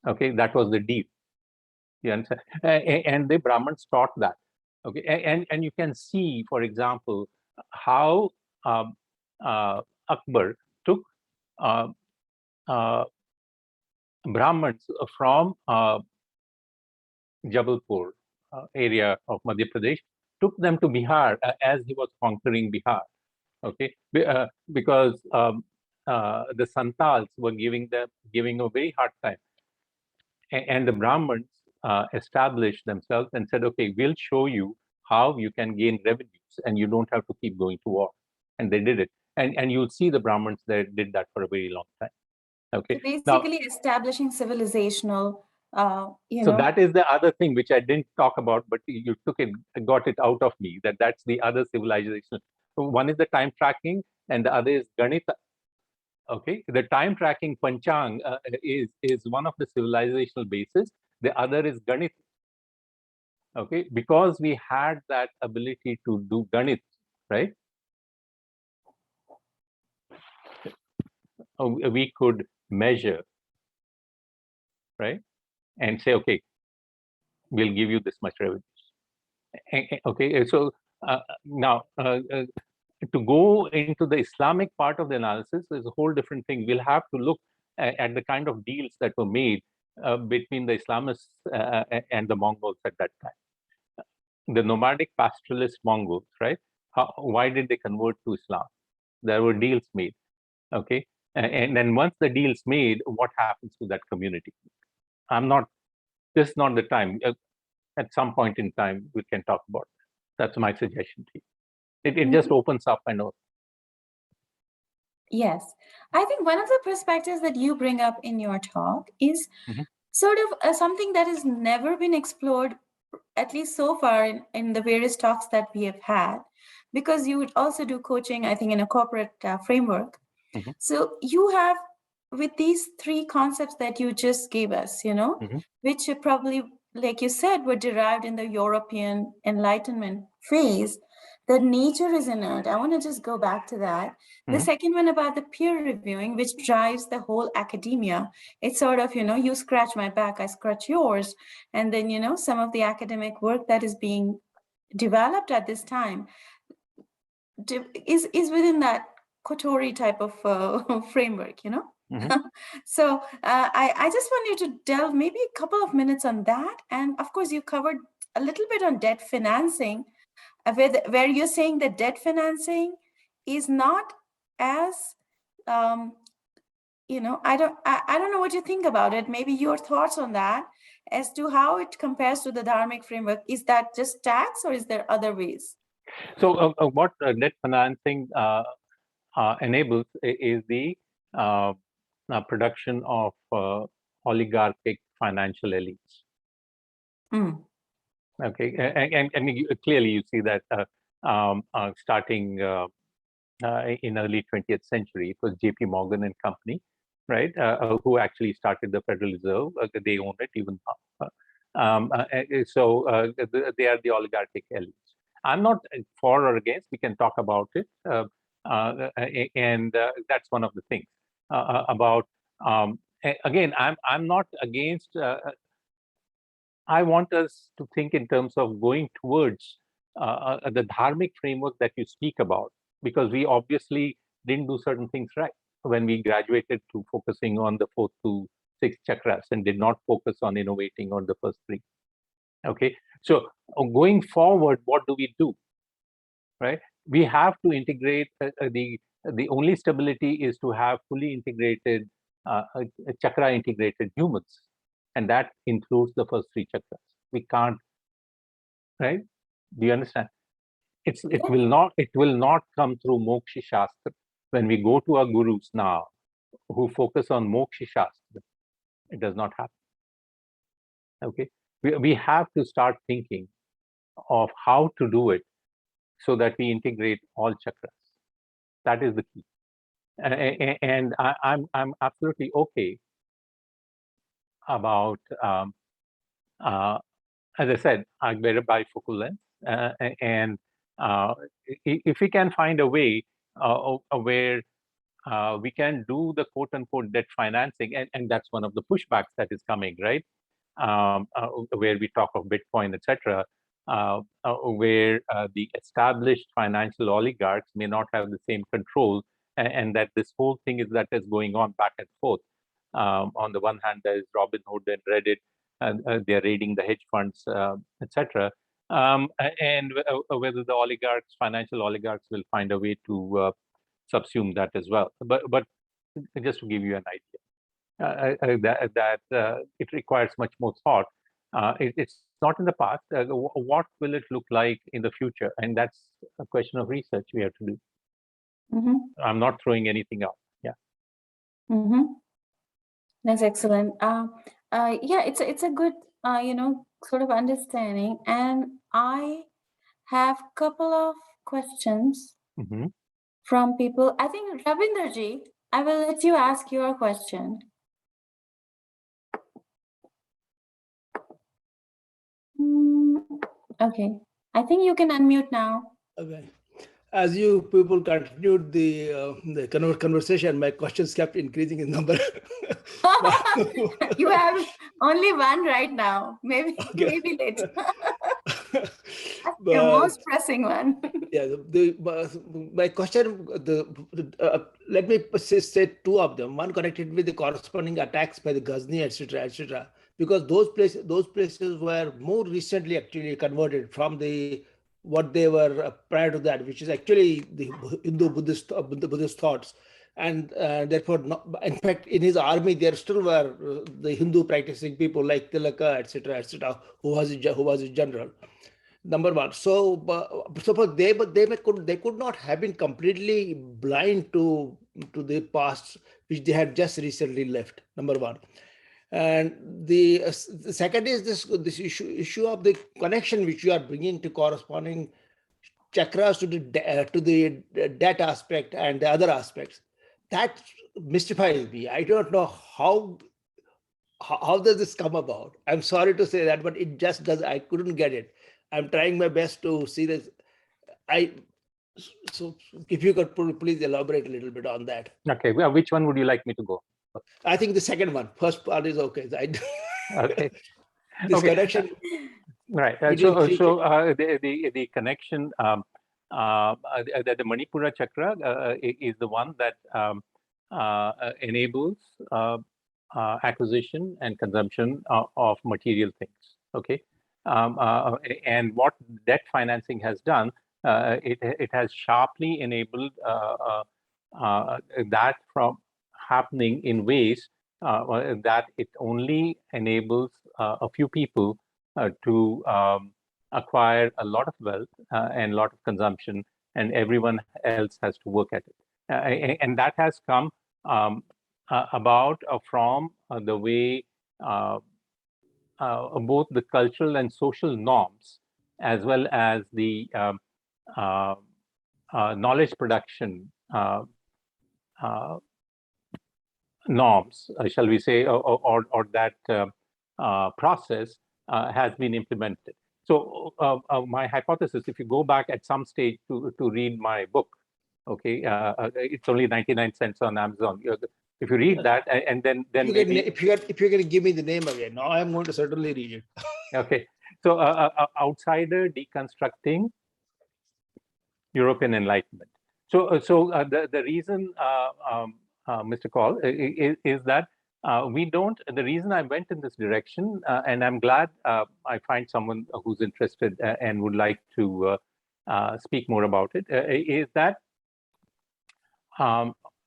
Okay, that was the deal. You understand? And the Brahmins taught that. Okay, and you can see, for example, how Akbar took Brahmins from Jabalpur area of Madhya Pradesh, took them to Bihar as he was conquering Bihar. Okay, because the Santals were giving a very hard time, and the Brahmins established themselves and said, okay, we'll show you how you can gain revenues and you don't have to keep going to war. And they did it. And you'll see the Brahmins that did that for a very long time. Okay. So basically establishing civilizational, so that is the other thing which I didn't talk about, but you got it out of me, that's the other civilization. So one is the time tracking and the other is Ganita. Okay, the time tracking Panchang is one of the civilizational bases. The other is Ganit. Okay, because we had that ability to do Ganit, right? We could measure, right? And say, okay, we'll give you this much revenues. Okay, so now to go into the Islamic part of the analysis is a whole different thing. We'll have to look at the kind of deals that were made between the Islamists and the Mongols at that time. The nomadic pastoralist Mongols, right? Why did they convert to Islam? There were deals made, okay? And then once the deal's made, what happens to that community? This is not the time. At some point in time, we can talk about that. That's my suggestion to you. It just opens up, I know. Yes. I think one of the perspectives that you bring up in your talk is sort of something that has never been explored, at least so far in the various talks that we have had, because you would also do coaching, I think, in a corporate framework. So you have, with these 3 concepts that you just gave us, which probably, like you said, were derived in the European Enlightenment phase, that nature is inert. I want to just go back to that. The second one about the peer reviewing, which drives the whole academia. It's sort of, you scratch my back, I scratch yours. And then, some of the academic work that is being developed at this time is within that Kotori type of framework, So I just want you to delve maybe a couple of minutes on that. And of course, you covered a little bit on debt financing, where you're saying that debt financing is not as, I don't know what you think about it. Maybe your thoughts on that as to how it compares to the dharmic framework. Is that just tax or is there other ways? So what debt financing enables is the production of oligarchic financial elites. Mm. Okay, and clearly you see that starting in early 20th century, it was J.P. Morgan and Company, right, who actually started the Federal Reserve. They own it even now. So they are the oligarchic elites. I'm not for or against. We can talk about it, and that's one of the things about. Again, I'm not against. I want us to think in terms of going towards the dharmic framework that you speak about, because we obviously didn't do certain things right when we graduated to focusing on the 4th to 6th chakras and did not focus on innovating on the first 3. Okay, so going forward, what do we do? Right, we have to integrate the only stability is to have fully integrated chakra integrated humans, and that includes the first 3 chakras. We can't, right? Do you understand? It will not come through moksha shastra. When we go to our gurus now who focus on moksha shastra, it does not happen. Okay, we have to start thinking of how to do it so that we integrate all chakras. That is the key. And I'm absolutely okay about as I said, I wear a bifocal lens, and if we can find a way where we can do the quote unquote debt financing, and that's one of the pushbacks that is coming, right? Where we talk of Bitcoin, etc., where the established financial oligarchs may not have the same control, and that this whole thing is going on back and forth. On the one hand, there is Robinhood and Reddit, and they're raiding the hedge funds, etc. And whether the oligarchs, financial oligarchs, will find a way to subsume that as well. But just to give you an idea, that it requires much more thought. It's not in the past. What will it look like in the future? And that's a question of research we have to do. Mm-hmm. I'm not throwing anything out. Yeah. Mm-hmm. That's excellent. Yeah, it's a good sort of understanding, and I have a couple of questions from people. I think Ravinderji, I will let you ask your question. Okay, I think you can unmute now. Okay. As you people continued the conversation, my questions kept increasing in number. You have only one right now. Maybe later. Your most pressing one. Yeah, my question. Let me say 2 of them. One connected with the corresponding attacks by the Ghazni, etc., etc. Because those places were more recently actually converted from what they were prior to that, which is actually the Hindu Buddhist thoughts, and therefore, in fact, in his army there still were the Hindu practicing people like Tilaka, etc., who was his general. Number one. So suppose they could not have been completely blind to the past, which they had just recently left. Number one. And the second is this issue of the connection which you are bringing to corresponding chakras to the debt aspect and the other aspects. That mystifies me. I don't know how does this come about. I'm sorry to say that, but it just does. I couldn't get it. I'm trying my best to see this. So if you could please elaborate a little bit on that. Okay, well, which one would you like me to go? I think the second one. First part is okay. Okay. This connection. Right. So the connection that the Manipura chakra is the one that enables acquisition and consumption of material things. Okay. And what debt financing has done, it has sharply enabled that from happening in ways that it only enables a few people to acquire a lot of wealth and a lot of consumption, and everyone else has to work at it. And that has come about from the way both the cultural and social norms, as well as the knowledge production norms, shall we say, or that process has been implemented. So my hypothesis, if you go back at some stage to read my book, okay, it's only 99 cents on Amazon. If you read that, and then if you're going to give me the name again, now I'm going to certainly read it. Okay, so outsider deconstructing European Enlightenment. So the reason, Mr. Call, is that we don't. The reason I went in this direction, and I'm glad I find someone who's interested and would like to speak more about it, is that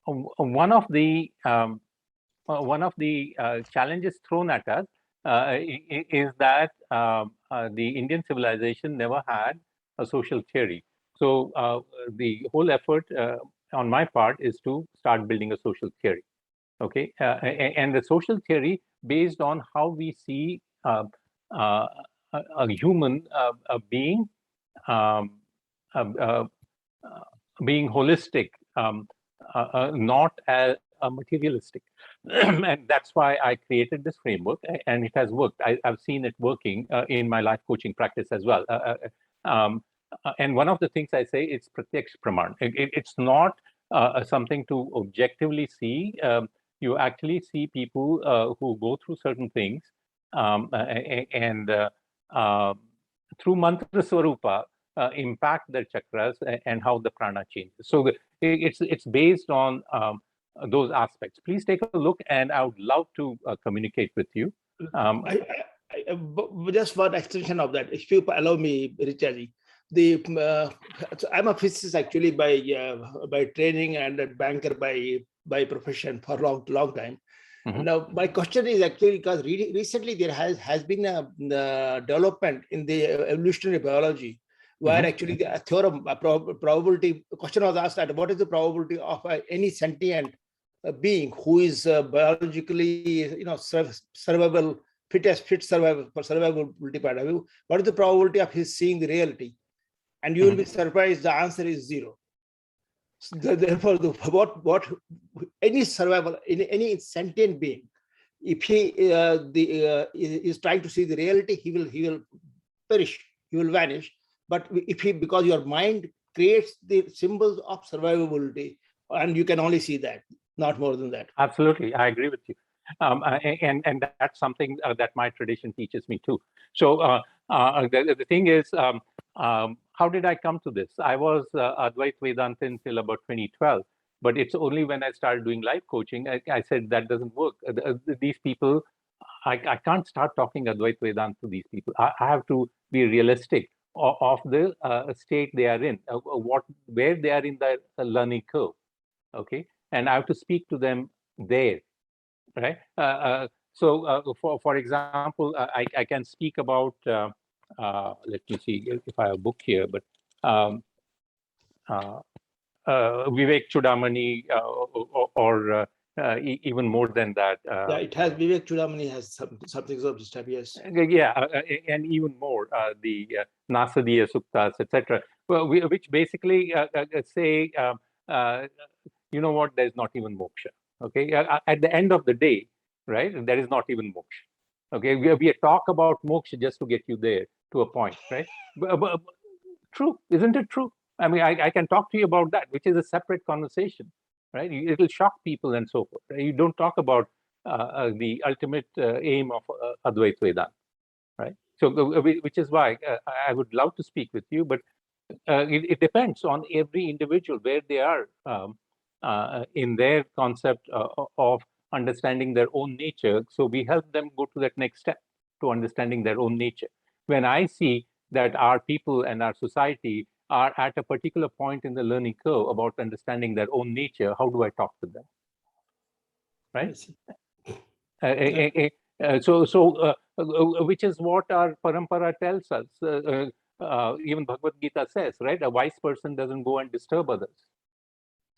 one of the challenges thrown at us is that the Indian civilization never had a social theory. So the whole effort on my part is to start building a social theory. Okay, and the social theory based on how we see a human being being holistic, not as materialistic. And that's why I created this framework, and it has worked. I've seen it working in my life coaching practice as well. And one of the things I say is pratyaksh praman. It's not something to objectively see. You actually see people who go through certain things, and through mantra swarupa impact their chakras and how the prana changes. So it's based on those aspects. Please take a look, and I would love to communicate with you. Just one extension of that, if you allow me, Richaji. I'm a physicist actually by training, and a banker by profession for a long time. Mm-hmm. Now, my question is actually because recently there has been a development in the evolutionary biology, where mm-hmm. actually the theorem, probability question was asked that what is the probability of any sentient being who is biologically, survivable, fit survivability point of view, what is the probability of his seeing the reality? And you will be surprised, the answer is 0. So therefore, what any survival, any sentient being, if he is trying to see the reality, he will perish, he will vanish. But because your mind creates the symbols of survivability, and you can only see that, not more than that. Absolutely, I agree with you. And that's something that my tradition teaches me too. So the thing is, how did I come to this? I was Advaita Vedanta until about 2012, but it's only when I started doing life coaching, I said that doesn't work. These people, I can't start talking Advaita Vedanta to these people. I have to be realistic of the state they are in, where they are in the learning curve. Okay, and I have to speak to them there. Right. So, for example, I can speak about. Let me see if I have a book here, but Vivek Chudamani, or even more than that. Yeah, it has. Vivek Chudamani has something of this type. Yes. Yeah, and even more the Nasadiya Suktas, etc., which basically say, you know what? There's not even moksha. Okay, at the end of the day, right? There is not even moksha. Okay, we talk about moksha just to get you there to a point, right? But true, isn't it true? I mean, I can talk to you about that, which is a separate conversation, right? It'll shock people and so forth. You don't talk about the ultimate aim of Advaita Vedanta, right? So, which is why I would love to speak with you, but it depends on every individual where they are in their concept of understanding their own nature. So we help them go to that next step to understanding their own nature. When I see that our people and our society are at a particular point in the learning curve about understanding their own nature, how do I talk to them? Right? Which is what our parampara tells us. Even Bhagavad Gita says, right? A wise person doesn't go and disturb others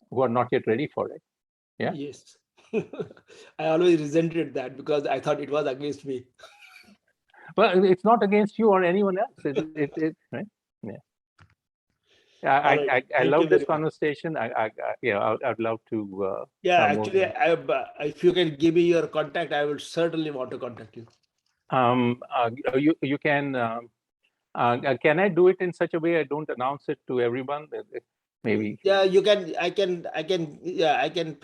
who are not yet ready for it. Yeah. Yes. I always resented that because I thought it was against me. Well, it's not against you or anyone else. Right? Yeah. I love this conversation. I'd love to. Yeah, actually, if you can give me your contact, I will certainly want to contact you. You can. Can I do it in such a way I don't announce it to everyone? Maybe. Yeah, you can. I can. Yeah, I can.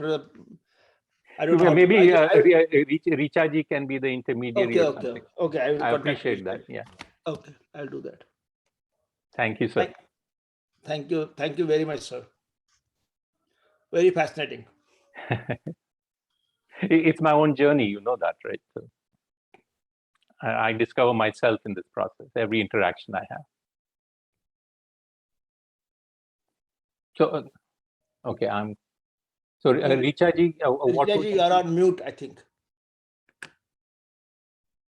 I don't know. Maybe Richa ji can be the intermediary or something. Okay. I appreciate that. Yeah. Okay, I'll do that. Thank you, sir. Thank you. Thank you very much, sir. Very fascinating. It's my own journey, you know that, right? So I discover myself in this process, every interaction I have. So, okay, Richa ji, Richa ji, you are on mute, I think.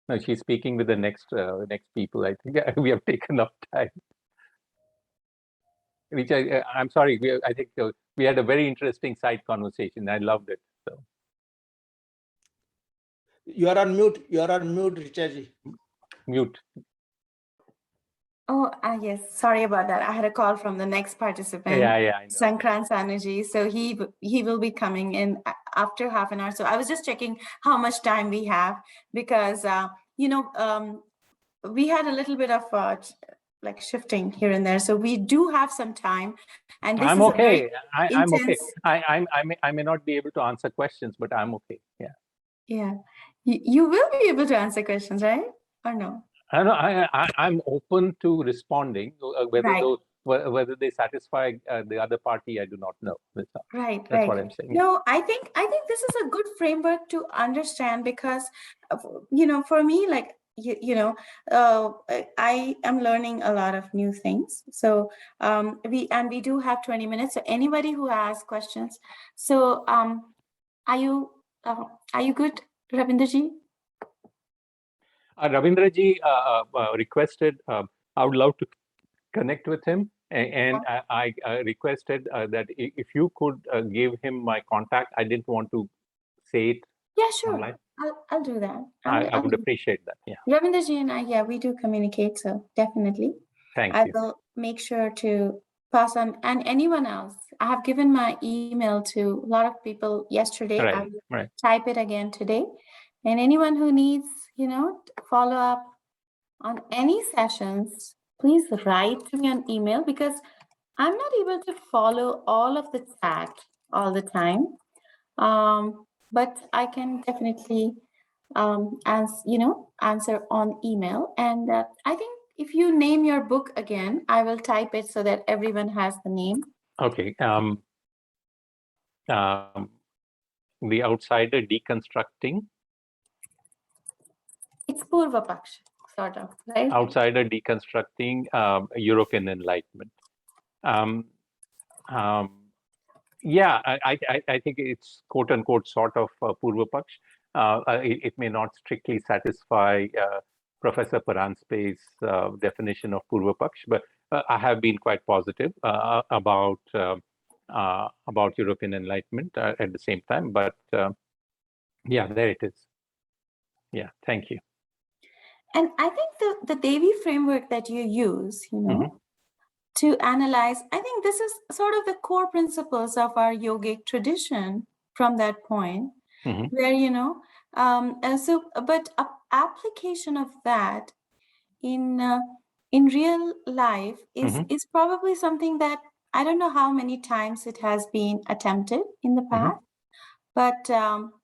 No, she's speaking with the next people. I think we have taken up time. Richa, I'm sorry. I think we had a very interesting side conversation. I loved it. So. You are on mute. You are on mute, Richa ji. Mute. Oh, yes. Sorry about that. I had a call from the next participant. Yeah, I know. Sankran Sanuji. So he will be coming in after half an hour. So I was just checking how much time we have because, we had a little bit of like shifting here and there. So we do have some time. And this I'm is okay. I'm okay. I may not be able to answer questions, but I'm okay. Yeah. Yeah. You will be able to answer questions, right? Or no? I'm open to responding. Whether they satisfy the other party, I do not know. That's what I'm saying. No, I think this is a good framework to understand because, for me, like I am learning a lot of new things. So we do have 20 minutes. So anybody who has questions. So are you good, Ravindraji? Ravindraji requested, I would love to connect with him. And I requested that if you could give him my contact. I didn't want to say it. Yeah, sure. Online. I'll do that. I would appreciate that. Yeah. Ravindraji and I, we do communicate. So definitely. Thank you. I will make sure to pass on. And anyone else, I have given my email to a lot of people yesterday. Right, I will type it again today. And anyone who needs, follow up on any sessions, please write to me on email because I'm not able to follow all of the chat all the time. But I can definitely answer on email. And I think if you name your book again, I will type it so that everyone has the name. Okay. The Outsider Deconstructing. It's Purva Paksha, sort of, right? Outsider Deconstructing European Enlightenment. Yeah, I think it's quote unquote sort of Purva Paksh. It may not strictly satisfy Professor Paranspe's definition of Purva Paksh, but I have been quite positive about European Enlightenment at the same time. But yeah, there it is. Yeah, thank you. And I think the Devi framework that you use, to analyze, I think this is sort of the core principles of our yogic tradition from that point, where, but application of that in real life is probably something that I don't know how many times it has been attempted in the past, but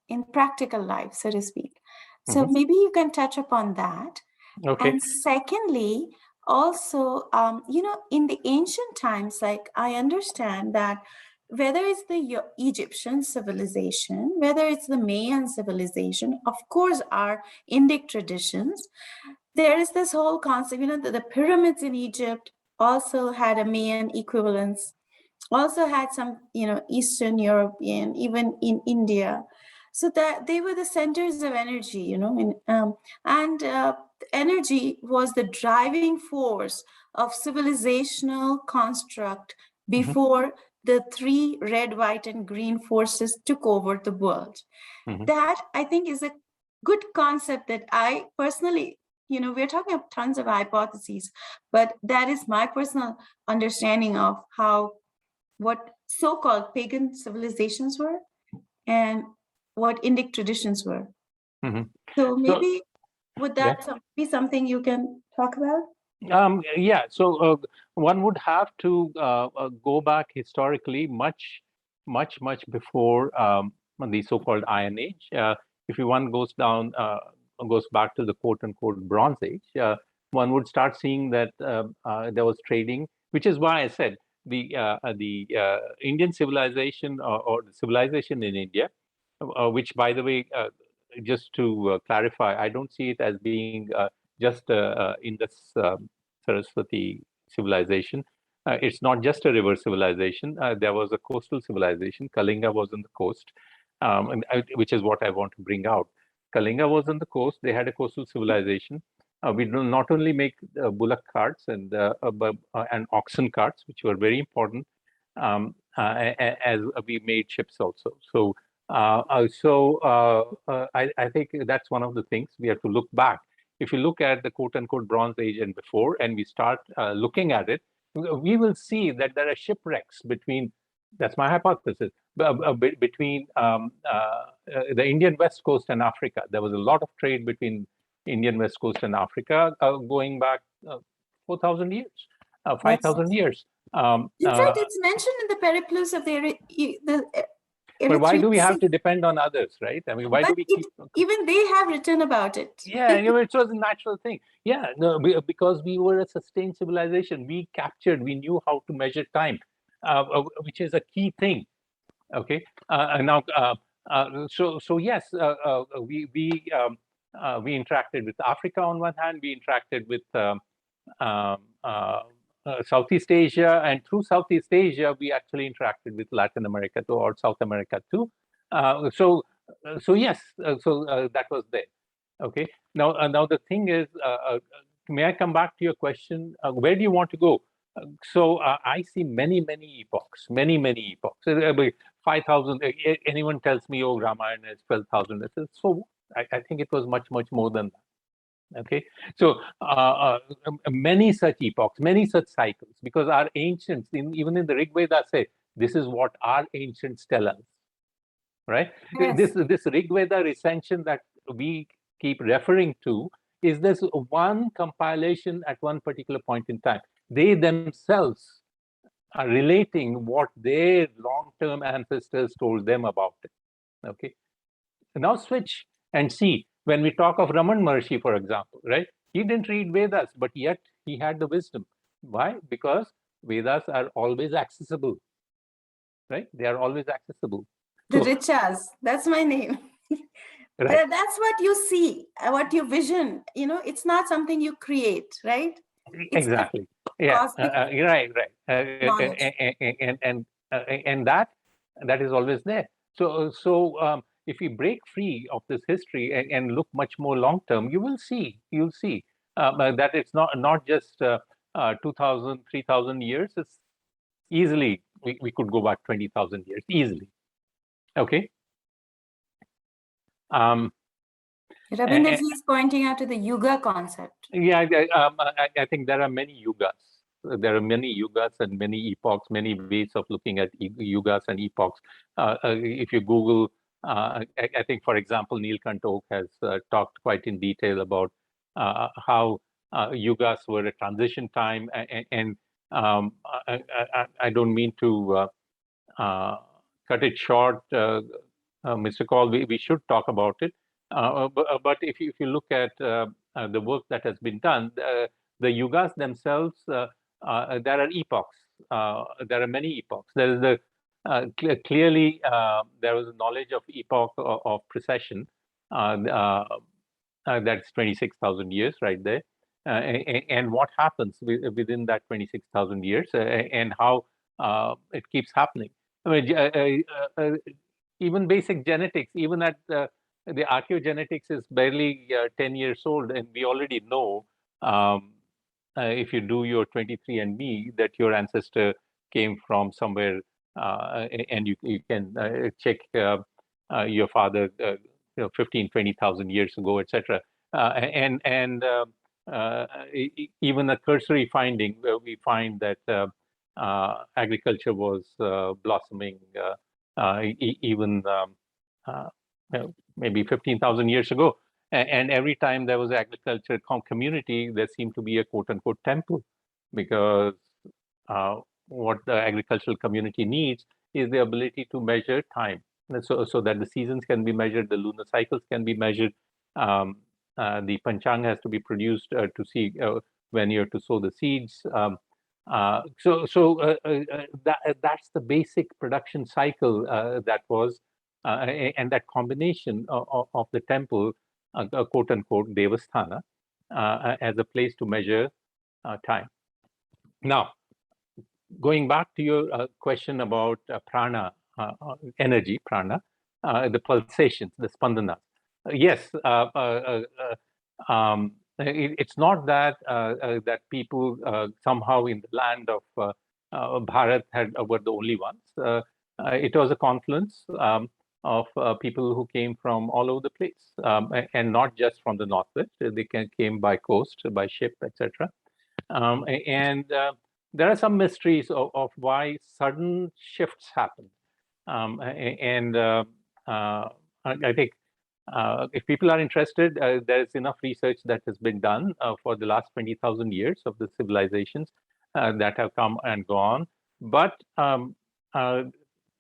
in practical life, so to speak. So maybe you can touch upon that. Okay. And secondly, also, in the ancient times, like I understand that whether it's the Egyptian civilization, whether it's the Mayan civilization, of course, our Indic traditions, there is this whole concept, the pyramids in Egypt also had a Mayan equivalence, also had some, Eastern European, even in India. So that they were the centers of energy, and energy was the driving force of civilizational construct before the three red, white, and green forces took over the world. That, I think, is a good concept that I personally, we're talking of tons of hypotheses, but that is my personal understanding of what so-called pagan civilizations were and what Indic traditions were. So maybe would that be something you can talk about? Yeah, so one would have to go back historically much before the so-called Iron Age. If one goes back to the quote-unquote Bronze Age, one would start seeing that there was trading, which is why I said the Indian civilization or the civilization in India, which, by the way, just to clarify, I don't see it as being just Indus Saraswati civilization. It's not just a river civilization. There was a coastal civilization. Kalinga was on the coast, which is what I want to bring out. Kalinga was on the coast. They had a coastal civilization. We do not only make bullock carts and oxen carts, which were very important, as we made ships also. So, I think that's one of the things we have to look back. If you look at the quote-unquote Bronze Age and before, and we start looking at it, we will see that there are shipwrecks between, that's my hypothesis, between the Indian West Coast and Africa. There was a lot of trade between Indian West Coast and Africa going back 4,000 years, 5,000 years. In fact, it's mentioned in the Periplus of the but why do we have to depend on others, right? I mean, why do we keep... Even they have written about it. Yeah, it was a natural thing. Yeah, no, because we were a sustained civilization. We captured, we knew how to measure time, which is a key thing. Okay, now, so yes, we interacted with Africa on one hand. We interacted with Southeast Asia, and through Southeast Asia, we actually interacted with Latin America too, or South America too. So yes, that was there. Okay. Now the thing is, may I come back to your question? Where do you want to go? So I see many epochs, many epochs. 5,000. Anyone tells me, oh, Ramayana is 12,000. So I think it was much more than that. Okay, so many such epochs, many such cycles, because our ancients, even in the Rig Veda, say this is what our ancients tell us, right? Yes. This Rig Veda recension that we keep referring to is this one compilation at one particular point in time. They themselves are relating what their long-term ancestors told them about it. Okay, now switch and see. When we talk of Raman Maharshi, for example, right? He didn't read Vedas, but yet he had the wisdom. Why? Because Vedas are always accessible, right? They are always accessible. The Richas, that's my name. Right. That's what you see, what you vision. It's not something you create, right? Exactly. Yeah. Right. And that is always there. So if we break free of this history and look much more long term, you'll see that it's not just 2,000, 3,000 years. It's easily we could go back 20,000 years easily. Okay. Rabindraji is pointing out to the Yuga concept. Yeah, I think there are many yugas. There are many yugas and many epochs, many ways of looking at yugas and epochs. If you Google, I think, for example, Neelkant Oak has talked quite in detail about how yugas were a transition time. And I don't mean to cut it short, Mr. Kaul, we should talk about it. But if you look at the work that has been done, the yugas themselves, there are epochs. There are many epochs. There is clearly there was a knowledge of epoch of precession. That's 26,000 years right there. And what happens within that 26,000 years and how it keeps happening. I mean, even basic genetics, even at the archaeogenetics is barely 10 years old, and we already know if you do your 23andMe that your ancestor came from somewhere, and you can check your father 15, 20,000 years ago, etc. Even a cursory finding where we find that agriculture was blossoming even maybe 15,000 years ago. And every time there was an agriculture community, there seemed to be a quote-unquote temple, because what the agricultural community needs is the ability to measure time, so that the seasons can be measured, the lunar cycles can be measured, the panchang has to be produced to see when you're to sow the seeds. That's the basic production cycle that was, and that combination of the temple, quote unquote, devasthana, as a place to measure time. Now, going back to your question about prana, energy, prana, the pulsations, the spandanas. Yes, it's not that that people somehow in the land of Bharath were the only ones. It was a confluence of people who came from all over the place, and not just from the northwest. They came by coast, by ship, etc. There are some mysteries of why sudden shifts happen. I think if people are interested, there's enough research that has been done for the last 20,000 years of the civilizations that have come and gone. But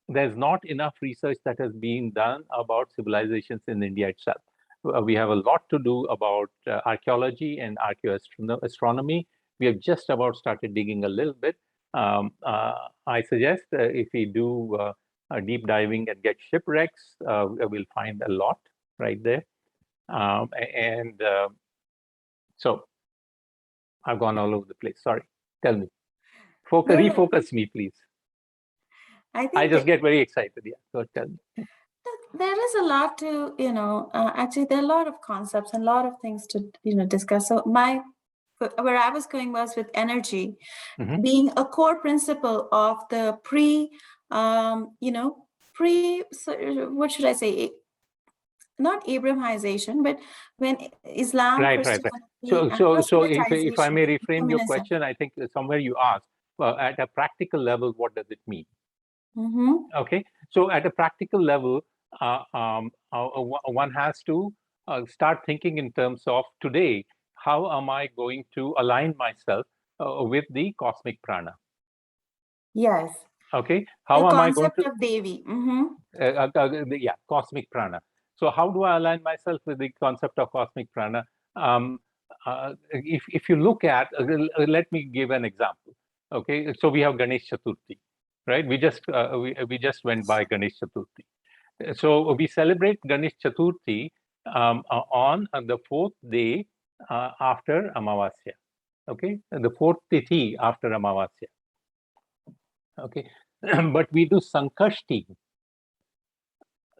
there's not enough research that has been done about civilizations in India itself. We have a lot to do about archaeology and archaeoastronomy. We have just about started digging a little bit. I suggest if we do deep diving and get shipwrecks, we'll find a lot right there. So I've gone all over the place. Sorry. Tell me. Refocus me, please. I just get very excited. Yeah. So tell me. There is a lot to, actually there are a lot of concepts and a lot of things to, discuss. So where I was going was with energy being a core principle of the what should I say? Not Abrahamization, but when Islam, right. So if I may reframe your question, I think somewhere you asked, at a practical level, what does it mean? Okay, so at a practical level, one has to start thinking in terms of today, how am I going to align myself with the cosmic prana? Yes. Okay, how am I going to... The concept of Devi. Yeah, cosmic prana. So how do I align myself with the concept of cosmic prana? If you look at, let me give an example. Okay, so we have Ganesh Chaturthi, right? We just went by Ganesh Chaturthi. So we celebrate Ganesh Chaturthi on the fourth day after Amavasya. Okay, the fourth tithi after Amavasya. Okay, but we do Sankashti.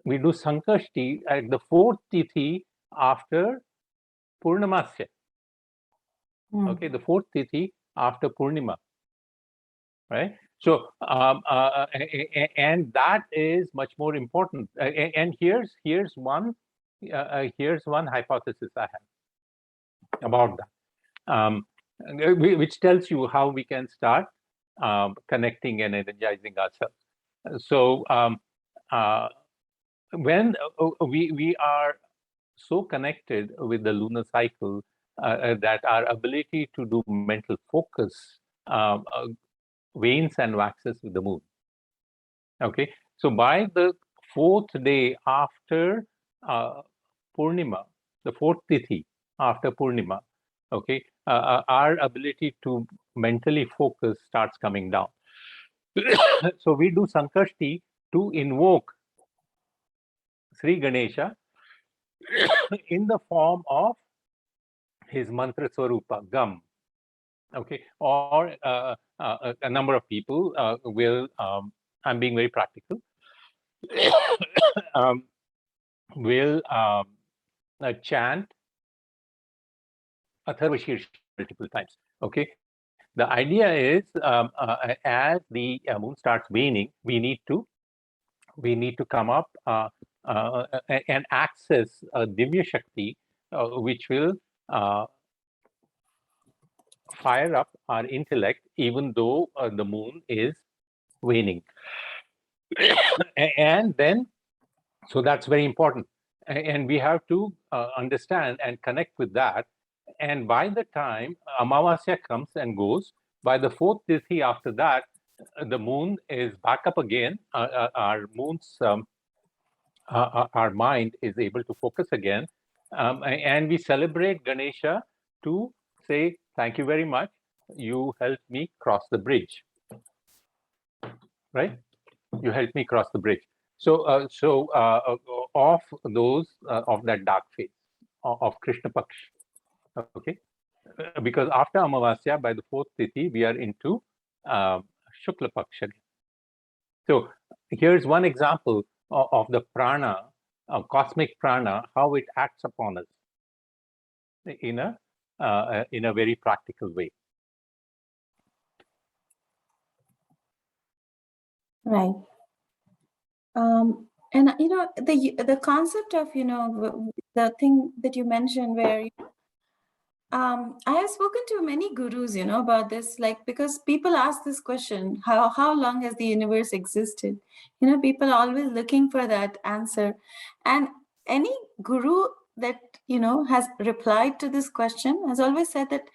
We do Sankashti at the fourth tithi after Purnamasya. Okay, the fourth tithi after Purnima. Right. So, and that is much more important. And here's one hypothesis I have about that, which tells you how we can start connecting and energizing ourselves. So, when we are so connected with the lunar cycle that our ability to do mental focus wanes and waxes with the moon. Okay, so by the fourth day after Purnima, the fourth tithi after Purnima, okay, our ability to mentally focus starts coming down. So we do Sankashti to invoke Sri Ganesha in the form of his mantra swarupa, Gam. Okay, or a number of people will, I'm being very practical, will chant Atharvashir multiple times. Okay, the idea is as the moon starts waning, we need to come up and access Divya Shakti, which will fire up our intellect, even though the moon is waning. And then, so that's very important. And we have to understand and connect with that. And by the time Amavasya comes and goes, by the fourth Tithi after that, the moon is back up again. Our moon's, our mind is able to focus again. And we celebrate Ganesha to say, thank you very much. You helped me cross the bridge, right? You helped me cross the bridge. So, of those, of that dark phase of Krishna Paksh, okay? Because after Amavasya, by the fourth Tithi, we are into Shukla Paksh again. So here's one example of the prana, cosmic prana, how it acts upon us in a very practical way. Right. And you know, the concept of, you know, the thing that you mentioned where I have spoken to many gurus, you know, about this, like, because people ask this question, how long has the universe existed? You know, people are always looking for that answer. And any guru that, you know, has replied to this question has always said that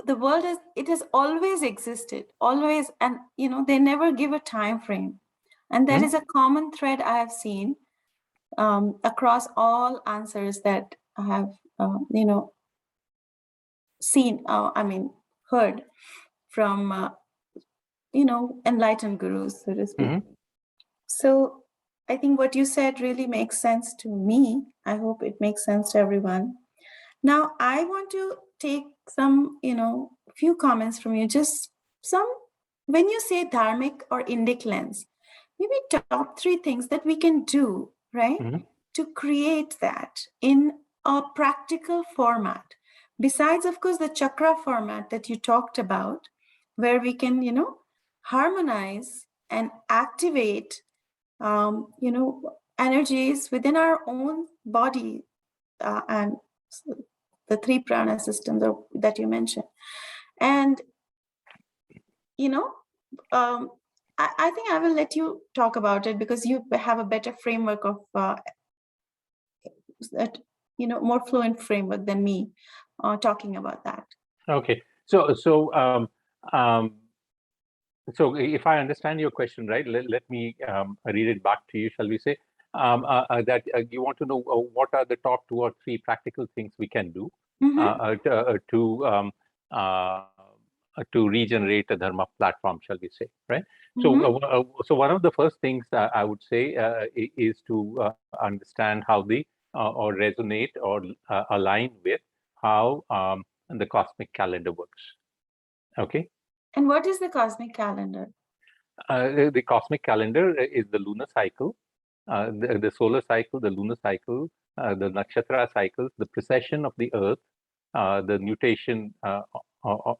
the world has always existed, always. And, you know, they never give a time frame. And that is a common thread I have seen across all answers that I have, you know, seen, heard from, you know, enlightened gurus, so to speak. So I think what you said really makes sense to me. I hope it makes sense to everyone. Now, I want to take some, you know, few comments from you, just some, when you say dharmic or Indic lens, maybe top 3 things that we can do, right, to create that in a practical format. Besides, of course, the chakra format that you talked about, where we can, you know, harmonize and activate, you know, energies within our own body and the 3 prana systems that you mentioned. And, you know, I think I will let you talk about it because you have a better framework of that, you know, more fluent framework than me talking about that. Okay, so if I understand your question right, let me read it back to you. Shall we say that you want to know what are the top 2 or 3 practical things we can do to regenerate a dharma platform, shall we say, right? So, so one of the first things I would say is to understand how they or resonate or align with how the cosmic calendar works. Okay. And what is the cosmic calendar? The cosmic calendar is the lunar cycle, the solar cycle, the lunar cycle, the nakshatra cycles, the precession of the earth, the nutation of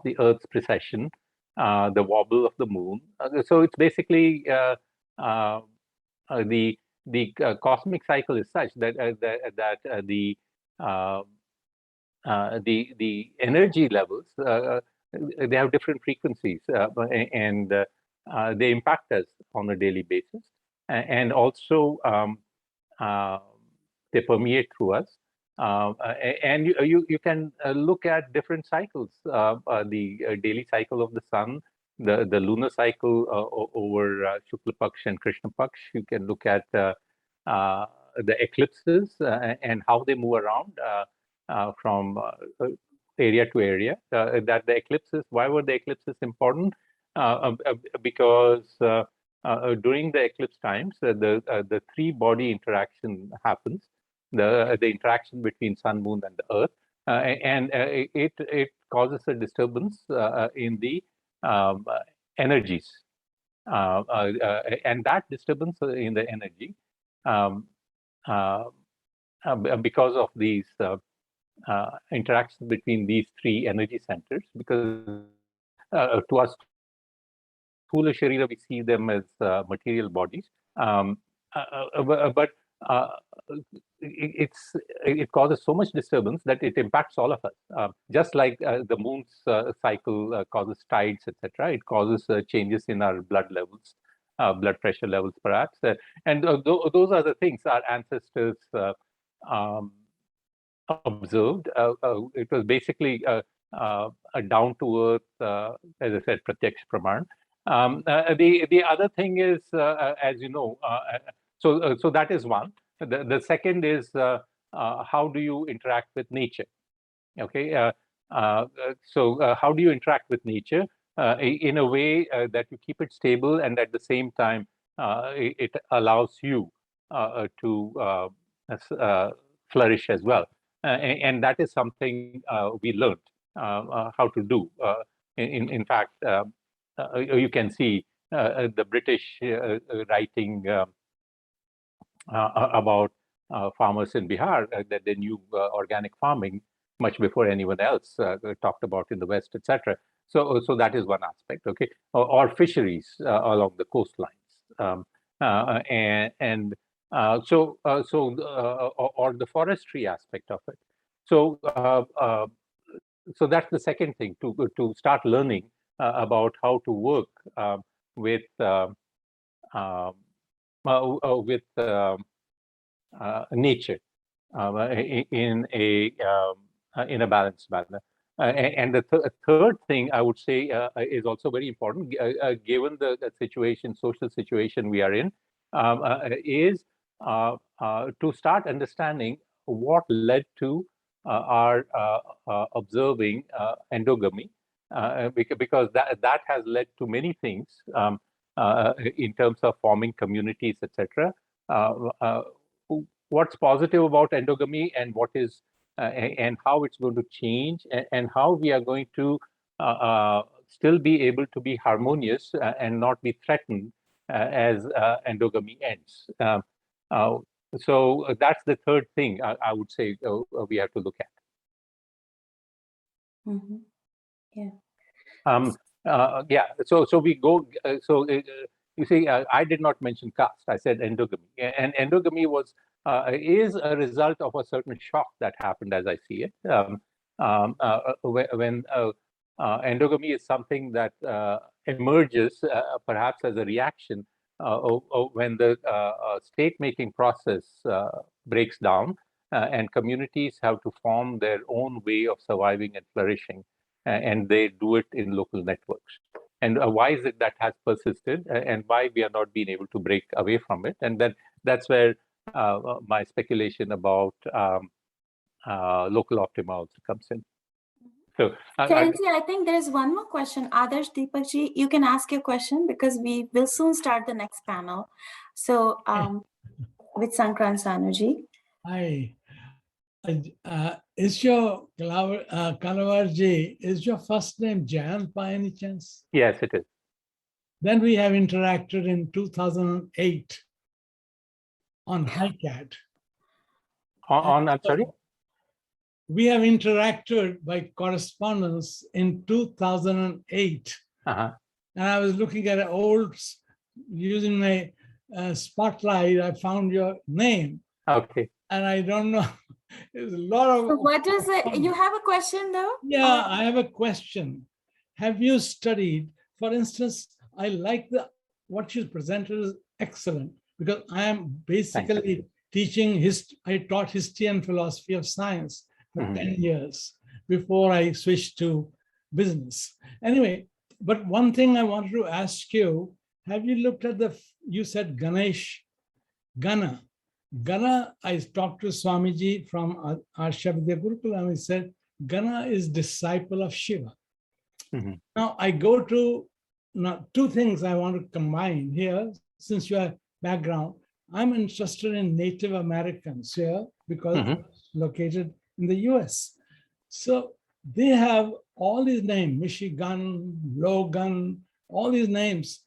the earth's precession, the wobble of the moon. So it's basically the cosmic cycle is such that the energy levels they have different frequencies and they impact us on a daily basis, and also they permeate through us. And you can look at different cycles, the daily cycle of the sun, the lunar cycle over Shukla Paksh and Krishna Paksh. You can look at the eclipses and how they move around from area to area. That the eclipses, why were the eclipses important? Because during the eclipse times, the 3 body interaction happens. The interaction between sun, moon, and the earth, and it causes a disturbance in the energies. and that disturbance in the energy, because of these interactions between these three energy centers, because to us, Sthula Sharira, we see them as material bodies, but it causes so much disturbance that it impacts all of us. Just like the moon's cycle causes tides, etc., it causes changes in our blood levels, blood pressure levels, perhaps, and those are the things our ancestors observed. It was basically a down-to-earth, as I said, pratyaksh praman. The other thing is, as you know, so that is one. The second is how do you interact with nature? Okay, so how do you interact with nature in a way that you keep it stable, and at the same time it allows you to flourish as well, and that is something we learned how to do. In fact, you can see the British writing about farmers in Bihar, that they knew organic farming much before anyone else talked about in the West, etc. So that is one aspect, okay, or fisheries along the coastlines, or the forestry aspect of it. So that's the second thing, to start learning about how to work with nature in a balanced manner. And the third thing I would say is also very important, given the situation, social situation we are in, is to start understanding what led to our observing endogamy, because that has led to many things in terms of forming communities, etc. What's positive about endogamy, and what is and how it's going to change, and how we are going to still be able to be harmonious and not be threatened as endogamy ends. So that's the third thing I would say we have to look at. Mm-hmm. Yeah. Yeah. So we go. You see, I did not mention caste. I said endogamy, and endogamy is a result of a certain shock that happened, as I see it. When endogamy is something that emerges perhaps as a reaction when the state-making process breaks down, and communities have to form their own way of surviving and flourishing, and they do it in local networks. And why is it that has persisted, and why we are not being able to break away from it? And then that's where my speculation about local optima also comes in. So, I think there's one more question. Adarsh, Deepakji, you can ask your question, because we will soon start the next panel. So, with Sankran Sanuji. Hi. Is your Kalawarji, is your first name Jayant by any chance? Yes, it is. Then we have interacted in 2008 on HiCat. I'm sorry? We have interacted by correspondence in 2008. Uh-huh. And I was looking at an old, using my spotlight, I found your name. Okay. And I don't know, there's a lot of... So what is it? You have a question though? Yeah, I have a question. Have you studied, for instance, I like what you presented is excellent, because I am basically teaching, I taught history and philosophy of science for 10 years before I switched to business. Anyway, but one thing I wanted to ask you, have you looked at you said Ganesh, Gana. Gana, I talked to Swamiji from Arsha Vidya Gurukula, and he said, Gana is disciple of Shiva. Now I go to two things I want to combine here, since your background. I'm interested in Native Americans here because I'm located in the US. So they have all these names, Michigan, Logan, all these names.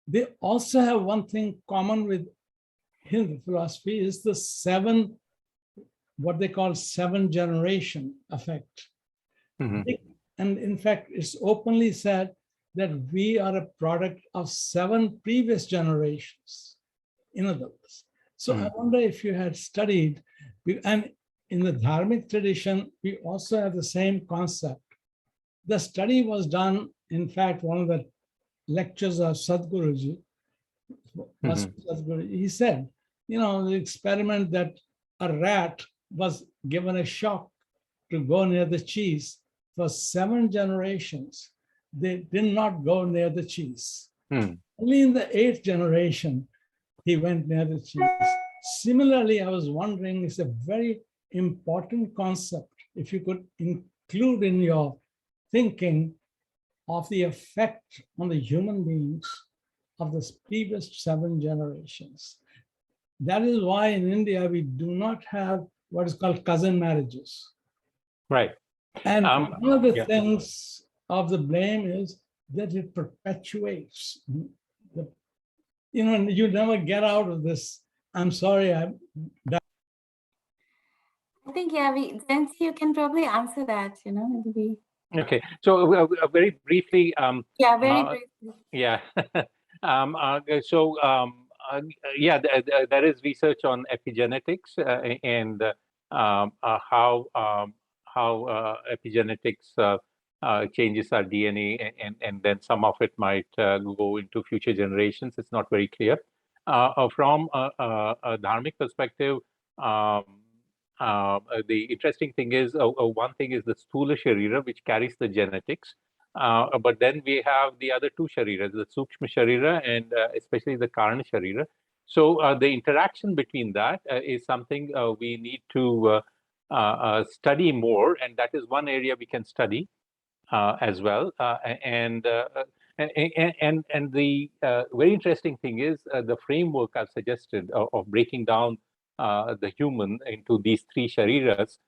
they also have one thing common with Hindu philosophy is the seven, what they call 7-generation effect. And in fact, it's openly said that we are a product of 7 previous generations, in other words. So I wonder if you had studied, and in the Dharmic tradition, we also have the same concept. The study was done, in fact, one of the lectures of Sadhguruji, he said, the experiment that a rat was given a shock to go near the cheese for 7 generations. They did not go near the cheese. Only in the 8th generation, he went near the cheese. Similarly, I was wondering, it's a very important concept, if you could include in your thinking of the effect on the human beings of the previous 7 generations. That is why in India, we do not have what is called cousin marriages. Right. And one of the things of the blame is that it perpetuates. You never get out of this. I'm sorry. I think, Jayant, you can probably answer that, it'll be... Okay, so very briefly. Very briefly. Yeah. There is research on epigenetics and how epigenetics changes our DNA, and then some of it might go into future generations. It's not very clear. From a dharmic perspective, the interesting thing is, one thing is the Sthula Sharira, which carries the genetics. But then we have the other 2 Shariras, the Sukshma Sharira and especially the Karna Sharira. So the interaction between that is something we need to study more, and that is one area we can study as well. And the very interesting thing is the framework I've suggested of breaking down the human into these 3 Shariras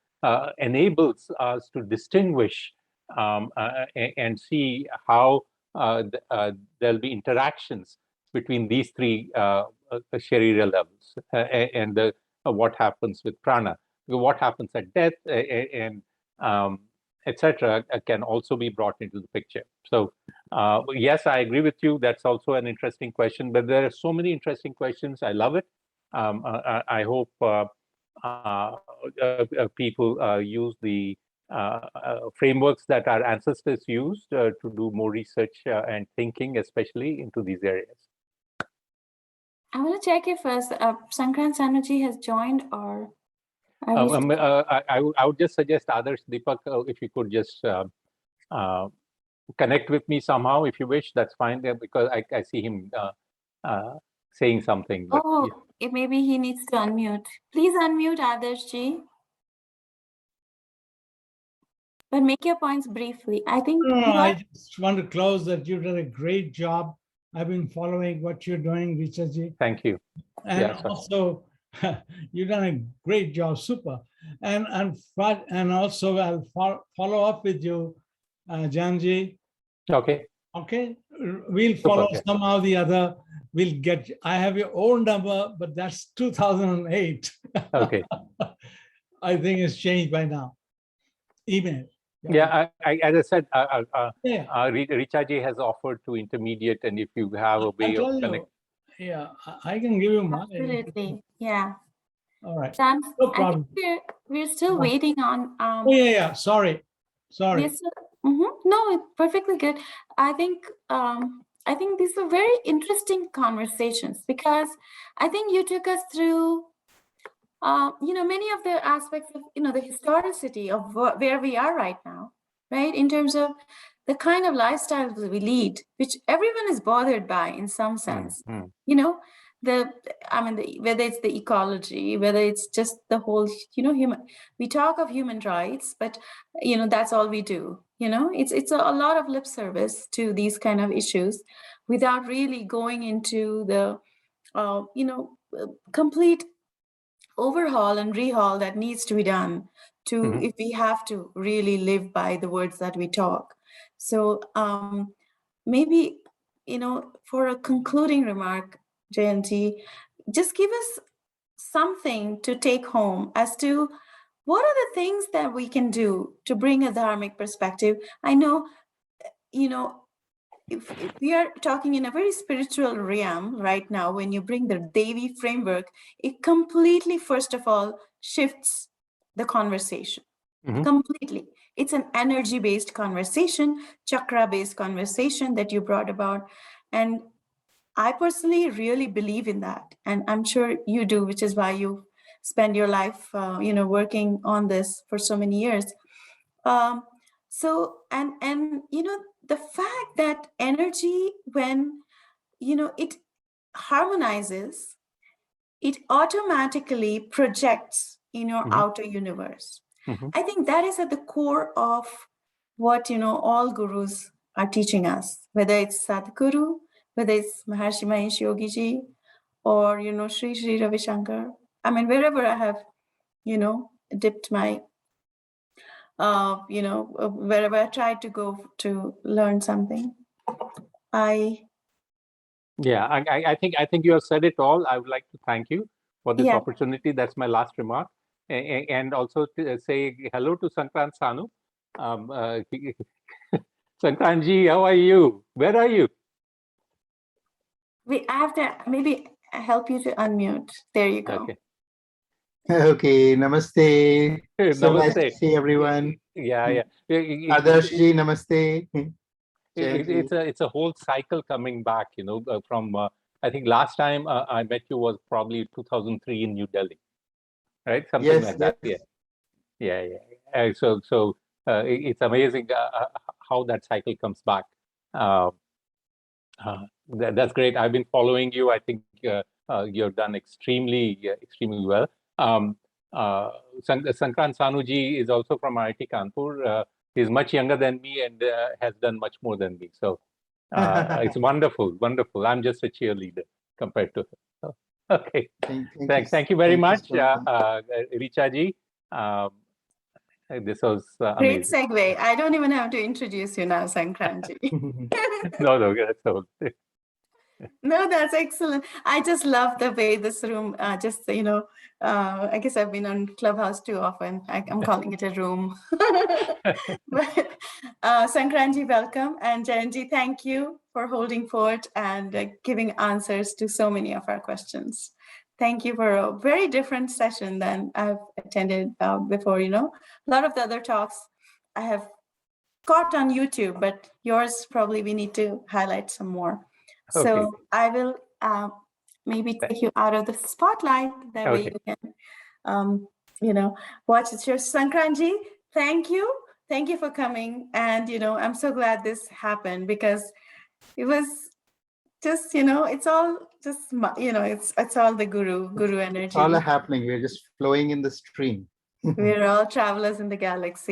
enables us to distinguish and see how there'll be interactions between these 3 Sharira levels and what happens with prana, what happens at death, and etc. can also be brought into the picture. So yes, I agree with you. That's also an interesting question, but there are so many interesting questions. I love it. I hope people use the frameworks that our ancestors used to do more research and thinking, especially into these areas. I want to check if Sankrant Sanuji has joined, or I would just suggest others, Deepak, if you could just connect with me somehow, if you wish, that's fine, because I see him saying something. But, maybe he needs to unmute. Please unmute, Adarshji. But make your points briefly. I think. I just want to close that you've done a great job. I've been following what you're doing, Richaji. Thank you. And also, you've done a great job, super. And also, I'll follow up with you, Janji. Okay. Okay. We'll follow somehow the other. We'll get. I have your old number, but that's 2008. Okay. I think it's changed by now. Email. Yeah, as I said, Richaji has offered to intermediate, and if you have a way of connecting. Yeah, I can give you mine. Absolutely, yeah. All right. No problem. I think we're still waiting on. Sorry. We're still, No, it's perfectly good. I think these are very interesting conversations, because I think you took us through many of the aspects of, the historicity of where we are right now, right? In terms of the kind of lifestyles we lead, which everyone is bothered by in some sense. Whether it's the ecology, whether it's just the whole, human, we talk of human rights, but, that's all we do. It's a lot of lip service to these kind of issues without really going into the, complete overhaul and rehaul that needs to be done to if we have to really live by the words that we talk. So maybe for a concluding remark, Jayanti, just give us something to take home as to what are the things that we can do to bring a dharmic perspective. I know, if we are talking in a very spiritual realm right now, when you bring the Devi framework, it completely, first of all, shifts the conversation. Completely. It's an energy-based conversation, chakra-based conversation that you brought about. And I personally really believe in that. And I'm sure you do, which is why you spend your life, working on this for so many years. The fact that energy, when, it harmonizes, it automatically projects in your outer universe. I think that is at the core of what, all gurus are teaching us, whether it's Sadhguru, whether it's Maharshi Mahesh Yogi Ji, or, Sri Ravi Shankar. I mean, wherever I have, dipped my, wherever I tried to go to learn something, I think you have said it all. I would like to thank you for this opportunity. That's my last remark. And also to say hello to Sankrant Sanu. Sankrantji, how are you? Where are you? I have to maybe help you to unmute. There you go. Okay, namaste. So Namaste. nice to see everyone. Yeah. Adarshji, namaste. It's a whole cycle coming back, from I think last time I met you was probably 2003 in New Delhi, right? Something like that. Yeah. So it's amazing how that cycle comes back. That's great. I've been following you. I think you've done extremely well. Sankrant Sanuji is also from IIT Kanpur. He's much younger than me and has done much more than me. So it's wonderful. I'm just a cheerleader compared to him. So, okay. Thank you very much, Richa ji. This was great amazing. segue. I don't even have to introduce you now, Sankrantji. No, that's all. No, that's excellent. I just love the way this room I guess I've been on Clubhouse too often. I'm calling it a room. But Sankrantji, welcome. And Jayantji, thank you for holding fort and giving answers to so many of our questions. Thank you for a very different session than I've attended before. A lot of the other talks I have caught on YouTube, but yours probably we need to highlight some more. Okay. So I will maybe take you out of the spotlight. That way you can, watch it. Sure. Sankrantji, thank you. Thank you for coming. And, I'm so glad this happened because it was just, it's all just, it's all the guru energy. It's all happening. We're just flowing in the stream. We're all travelers in the galaxy.